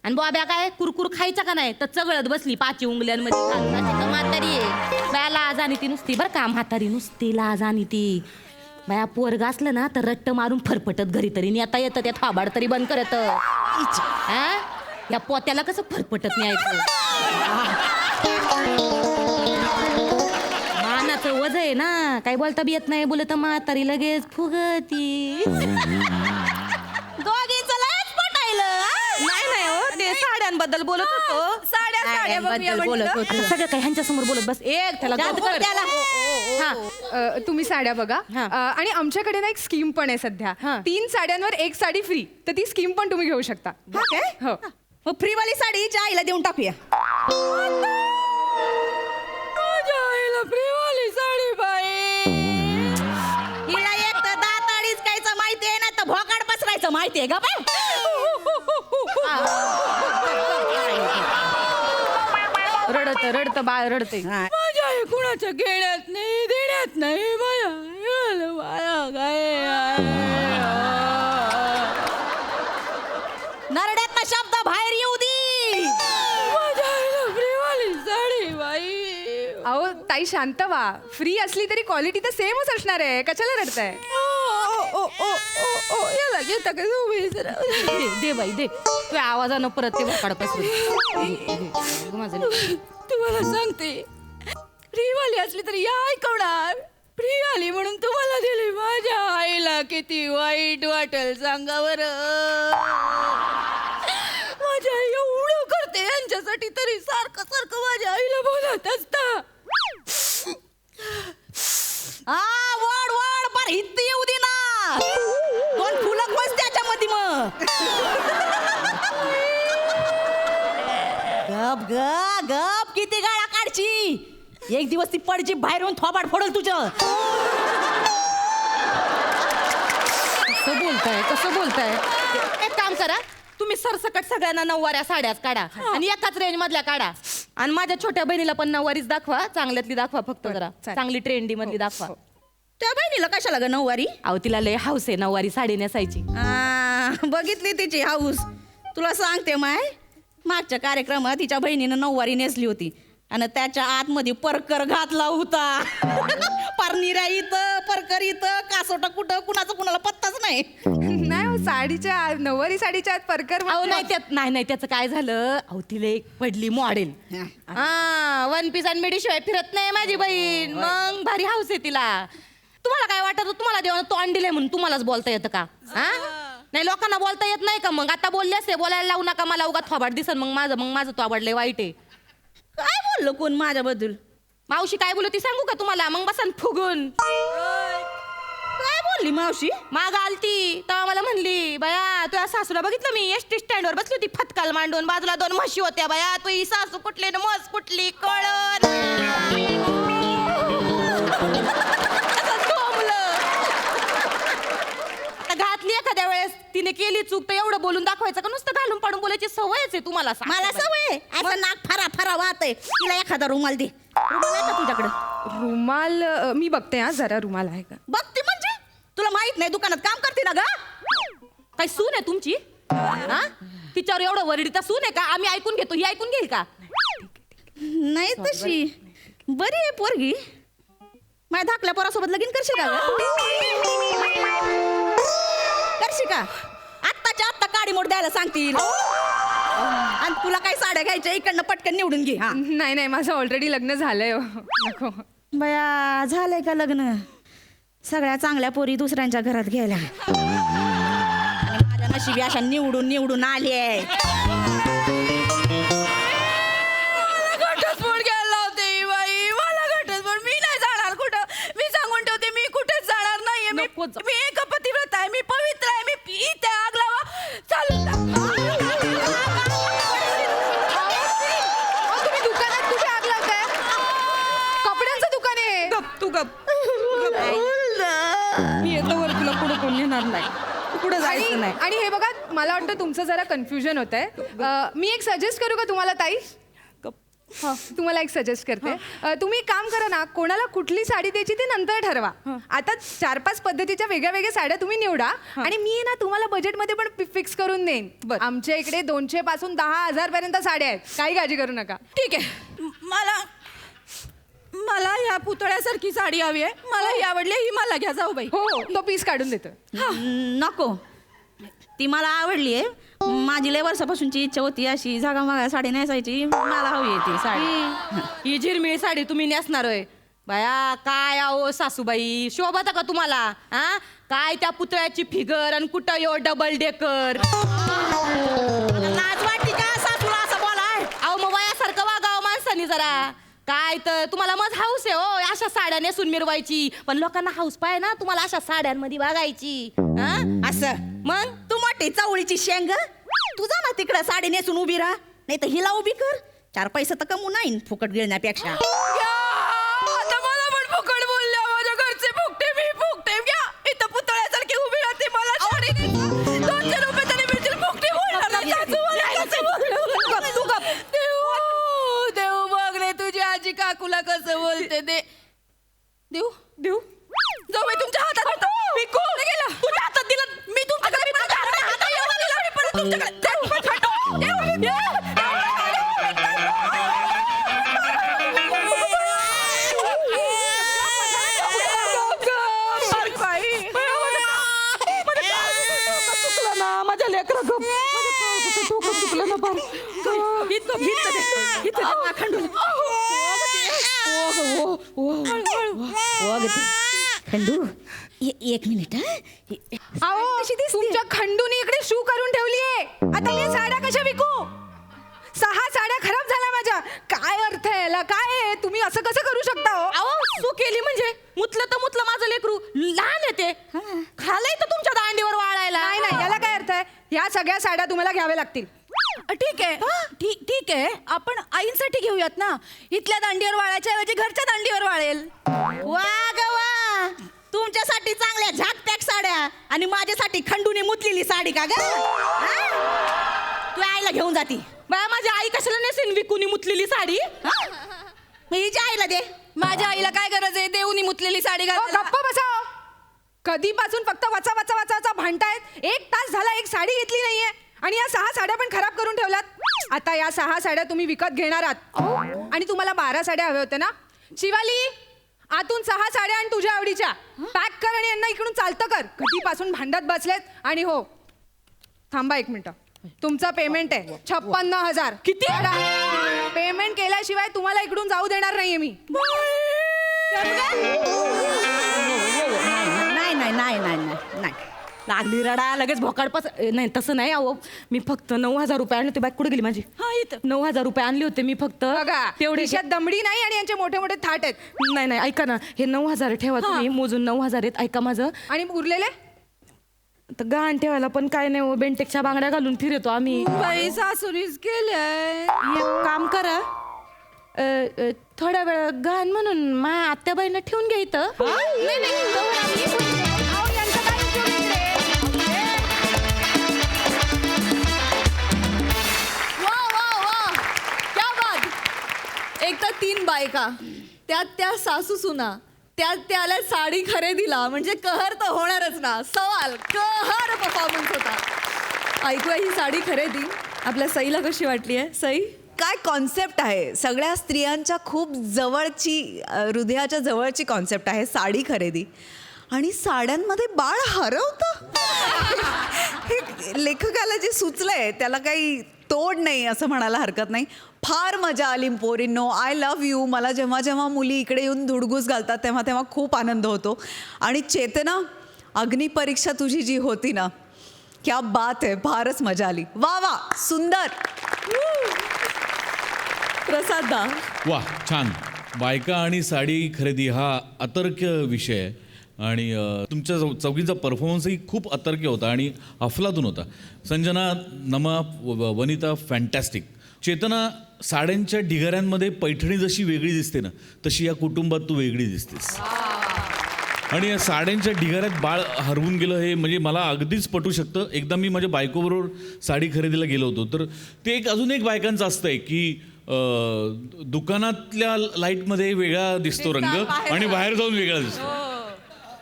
आणि बॉब्या काय कुरकुर खायचा का नाही तर चगळत बसली 5 उंगल्यांमध्ये. म्हातारी आहे बया. लाज आणि ती नुसती बरं का म्हातारी नुसती लाज आणि ती. बया पोरग असलं ना तर रट्ट मारून फरफटत घरी तरी नेता येतं. त्या थाबाड तरी बंद करत. या पोत्याला कसं फरफटत न्यायचं. मानाचं वज आहे ना. काय बोलता बी येत नाही. बोलत म्हातारी लगेच फुगती. दोघींचं लयच पटायलं. नाही हो ते साड्यांबद्दल बोलत होतो. साड्यांबद्दल बोलत होतो. सगळं काही ह्यांच्या समोर बोलत बस. एक त्याला तुम्ही साड्या बघा. आणि आमच्याकडे ना एक स्कीम पण आहे सध्या. 3 साड्यांवर 1 साडी फ्री. तर ती स्कीम पण तुम्ही घेऊ शकता. हो मग फ्रीवाली साडी हिच्या आईला देऊन टाकूया. माझ्या आईला फ्रीवाली साडी बाई. हिला एक तर दाताडीच कायचं माहिती आहे ना तर भोकाड पसरायचं माहिती आहे का बाई. रडत बाळ रडते. माझ्या आई कुणाच्या घेण्यात नाही देण्यात नाही बाया. नरड्यात शब्द बाहेर येऊ दे. माझ्या आईला फ्रीवाली साडी बाई. अहो ताई शांत व्हा. फ्री असली तरी क्वालिटी तर सेमच असणार आहे. कशाला रडताय. याला घेता का दे बाई दे. तू आवाजानं परत ते भोकाड पसरू. तुम्हाला सांगते फ्रीवाली असली तरी या ऐकवणार. फ्री आली म्हणून तुम्हाला दिली. माझ्या आईला किती वाईट वाटेल सांगा बरं. माझ्या आई एवढं करते यांच्यासाठी तरी सारखं सारखं माझ्या आईला बोलत असता. वड वड पर हित येऊ दे ना. 2 फुलं बस त्याच्यामध्ये मग. गप ग गप किती गाळा काढची. एक दिवस ती पडची बाहेरून थोबाड फोडल तुझं. कसं बोलताय. एक काम करा तुम्ही सरसकट सगळ्यांना 9वाऱ्या साड्याच काढा आणि एकाच रेंज मधल्या काढा. आणि माझ्या छोट्या बहिणीला पण 9वारीच दाखवा. चांगल्यातली दाखवा फक्त जरा. चांगली ट्रेंडी मधली दाखवा. त्या बहिणीला कशाला ग 9वारी. अहो तिला लय हाऊस आहे 9वारी साडी नेसायची. बघितली तिची हाऊस. तुला सांगते माय मागच्या कार्यक्रमात तिच्या बहिणीनं नऊवारी नेसली होती आणि त्याच्या आतमध्ये परकर घातला होता. परनिरा इथं परकर इथं कासोटा कुठं कुणाचं कुणाला पत्ताच नाही. नाही हो, साडीच्या नऊवारी साडीच्या आत परकर अहो नाही त्यात नाही त्याचं काय झालं, अहो तिला एक पडली मॉडेल. हा वन पीस आणि मिडी शिवाय फिरत नाही माझी बहीण. मग भारी हाऊस आहे तिला. तुम्हाला काय वाटत तुम्हाला देवानं तोंड दिलंय म्हणून तुम्हालाच बोलता येतं का? हा नाही लोकांना बोलता येत नाही का? मग आता बोलले असते बोलायला लावू नका मला, उगा थोबाड दिसन मग माझं थोबाड लय वाईट आहे. काय बोललो कोण माझ्याबद्दल? मावशी काय बोलली ती सांगू का तुम्हाला? मग बसन फुगून. काय बोलली मावशी? माग आलती तेव्हा मला म्हणली, बया तुझ्या सासूला बघितलं मी एसटी स्टँडवर बसली होती फतकाल मांडून, बाजूला 2 म्हशी होत्या. बया तू ही सासू कुठली न म्हस कुठली कळण. घातली एखाद्या वेळेस तिने केली चूक तर एवढं बोलून दाखवायचं का? नुसतं घालून पाडून बोलायची सवयच आहे तुम्हाला. मला सवय असं नाक फरा वाहत आहे. तिला एखादा रुमाल दे. रुमाल आहे का तुझ्याकडे? रुमाल मी बघते हा जरा, रुमाल आहे का? बघते म्हणजे तुला माहित नाही दुकानात काम करते ना ग? काय सून आहे तुमची? हा तिच्यावर एवढं वरडीता सून आहे का? आम्ही ऐकून घेतो, ही ऐकून घेईल का? नाही तशी बरी आहे पोरगी. माझ्या धाकल्या पोरासोबत लगीन करशील का? करशील का? आत्ताच्या आत्ता काडी मोड द्यायला सांगतील. आणि तुला काय साड्या घ्यायच्या इकडनं पटकन निवडून घे. हा नाही माझं ऑलरेडी लग्न झालंय हो. नको. बया झालंय का लग्न? सगळ्या चांगल्या पोरी दुसऱ्यांच्या घरात गेल्या. माझ्या नशिबी अशा निवडून आली आहे. घटस्फोट घ्यायला होते बाई, मला घटस्फोट. मी नाही जाणार कुठं. मी सांगून ठेवते मी कुठेच जाणार नाहीये. मी एक पतिव्रत आहे, मी पवित्र आहे, मी इथे आग लावा चालू. तुम्ही दुकानात कुठे आग लावताय? कपड्यांचं दुकान आहे. तू गप. मी येतो वर तुला पुढे कोण येणार नाही. पुढे जायचं नाही. आणि हे बघा मला वाटतं तुमचं जरा कन्फ्युजन होत आहे. मी एक सजेस्ट करू का तुम्हाला ताई? तुम्हाला एक सजेस्ट करते. तुम्ही काम करा ना, कोणाला कुठली साडी द्यायची ते नंतर ठरवा. आता 4-5 पद्धतीच्या वेगळ्या वेगळ्या साड्या तुम्ही निवडा आणि मी ना तुम्हाला बजेटमध्ये पण फिक्स करून देईन. आमच्या इकडे 200 पासून 10,000 पर्यंत साड्या आहेत, काही काळजी करू नका. ठीक आहे. मला या पुतळ्यासारखी साडी हवी आहे. मला ही आवडली, ही मला घ्या जाऊ बाई. हो तो पीस काढून देतो. नको ती मला आवडली आहे. माझी लय वर्षापासूनची इच्छा होती अशी झागामागा साडी नेसायची. मला हवी आहे ती साडी. ही झिरमिळ साडी तुम्ही नेसणार आहे बाया? काय आहो सासूबाई, शोभता का तुम्हाला? हा काय त्या पुतळ्याची फिगर आणि कुठं यो डबल डेकर. लाज वाटते का सासूला असं बोलाय? अहो मग वयासारखं वागावं माणसानी जरा. काय तर तुम्हाला मग हाऊस आहे हो अशा साड्या नेसून मिरवायची, पण लोकांना हाऊस पाहिजे ना तुम्हाला अशा साड्यांमध्ये वागायची. असं मग तू मोठी चवळीची शेंग, तू जा ना तिकडं साडी नेसून उभी राहा, नाही तर हिला उभी कर. 4 पैसे तर कमू नाही फुकट गिळण्यापेक्षा. आता मला पण फुकट बोलल्या, माझ्या घरचे फुकटे मी फुकटे. घ्या इथं पुतळ्यासारखी उभी राहते, मला साडी 200 रुपये तरी मिळतील. फुकटे बोलणार देव बघ रे तुझी आजी काकूला कसं बोलते. देऊ जाऊ बाई तुमच्या हातात होतं. पिकू गेला तुझ्या हातात दिलं मी तुमच्याकडे. माझ्या लेकरा गप चुकलं ना फार. खंडू एक मिनिट. तुमच्या खंडूनी इकडे शू करून ठेवलीये. आता मी साड्या कशा विकू? 6 साड्या खराब झाल्या माझ्या. काय अर्थ आहे याला? काय आहे? तुम्ही असं कसं करू शकता हो? अहो सू केली म्हणजे मुतलं तर मुतलं माझं लेकरू. लहान येते खालय तर तुमच्या दांडीवर वाळायला. नाही याला काय अर्थ आहे? ह्या सगळ्या साड्या तुम्हाला घ्याव्या लागतील. ठीक आहे ठीक आहे आपण आईंसाठी घेऊयात ना. इथल्या दांडीवर वाळायच्या ऐवजी घरच्या दांडीवर वाळेल. वा ग वा, तुमच्यासाठी चांगल्या झाकपॅक साड्या आणि माझ्यासाठी खंडूने मुतलेली साडी का ग? तू आईला घेऊन जाती बाया. माझी आई कशाला नेसेन विकूनी मुतलेली साडी? मग हिच्या आईला दे. माझ्या आईला काय गरज आहे देऊनी मुतलेली साडी घालायला? गप्पा बसा. कधीपासून फक्त वाचा भांडतायत. 1 तास झाला एक साडी घेतली नाहीये आणि या 6 साड्या पण खराब करून ठेवल्यात. आता या 6 साड्या तुम्ही विकत घेणार आहात आणि तुम्हाला 12 साड्या हव्या होत्या ना. शिवाली, आतून 6 साड्या आणि तुझ्या आवडीच्या पॅक कर आणि यांना इकडून चालतं कर. कधीपासून भांडत बसलेत. आणि हो, थांबा 1 मिनिट. तुमचं पेमेंट आहे 56,000. किती? पेमेंट केल्याशिवाय तुम्हाला इकडून जाऊ देणार नाहीये मी. नाही नाही नाही नाही नाही लागली रडा लगेच भोकाडपास. नाही तसं नाही. अहो मी फक्त 9,000 रुपये आणले होते. बॅग कुठे गेली माझी? हा इथं 9,000 रुपये आणले होते मी फक्त. बघा, तेवढे खिशात दमडी नाही आणि यांचे मोठे मोठे थाट आहेत. नाही नाही ऐका ना, हे 9,000 ठेवा तुम्ही. मोजून 9,000 आहेत. ऐका माझं. आणि उरलेले तर गहाण ठेवायला पण काय नाही हो, बेंटेकच्या बांगड्या घालून फिरतो आम्ही. पैसा सुनीस केलंय. एक काम करा, थोड्या वेळ गहाण म्हणून माझ्या आत्याबाईंना ठेवून घ्या इथं. नाही नाही तोवर आम्ही अहो, यांचं काय उपयोग इकडे? वा वा वा, क्या बात. एक तर 3 बायका, त्यात त्या सासू सुना, त्यात त्याला साडी खरेदीला, म्हणजे कहर तर होणारच ना. सवाल कहर परफॉर्मन्स होता. ऐकूया ही साडी खरेदी आपल्या सईला कशी वाटली आहे? सई, काय कॉन्सेप्ट आहे. सगळ्या स्त्रियांच्या खूप जवळची, हृदयाच्या जवळची कॉन्सेप्ट आहे साडी खरेदी. आणि साड्यांमध्ये बाळ हरवतं. हे लेखकाला जे सुचलंय त्याला काही तोड नाही असं म्हणायला हरकत नाही. फार मजा आली पोरींनो. I love you. मला जेव्हा जेव्हा मुली इकडे येऊन धुडगूस घालतात तेव्हा तेव्हा खूप आनंद होतो. आणि चेतना, अग्निपरीक्षा तुझी जी होती ना, क्या बात आहे. फारच मजा आली. वा वा, सुंदर. प्रसादा. वा, छान. बायका आणि साडी खरेदी हा अतर्क्य विषय आहे. आणि तुमच्या चौघींचा परफॉर्मन्सही खूप अतर्क्य होता आणि अफलातून होता. संजना, नमा, वनिता फॅन्टॅस्टिक. चेतना, साड्यांच्या ढिगाऱ्यांमध्ये पैठणी जशी वेगळी दिसते ना, तशी या कुटुंबात तू वेगळी दिसतेस. आणि या साड्यांच्या ढिगाऱ्यात बाळ हरवून गेलं हे म्हणजे मला अगदीच पटू शकतं. एकदा मी माझ्या बायकोबरोबर साडी खरेदीला गेलो होतो, तर ते अजून एक बायकांचं असतं आहे की दुकानातल्या लाईटमध्ये वेगळा दिसतो रंग आणि बाहेर जाऊन वेगळा दिसतो.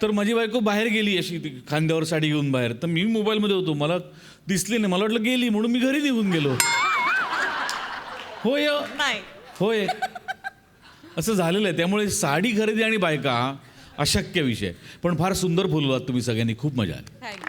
तर माझी बायको बाहेर गेली अशी खांद्यावर साडी घेऊन बाहेर, तर मी मोबाईलमध्ये होतो, मला दिसली नाही. मला वाटलं गेली म्हणून मी घरी निघून गेलो. होय होय, असं झालेलं आहे. त्यामुळे साडी खरेदी आणि बायका हा अशक्य विषय. पण फार सुंदर बोललात तुम्ही सगळ्यांनी. खूप मजा आली.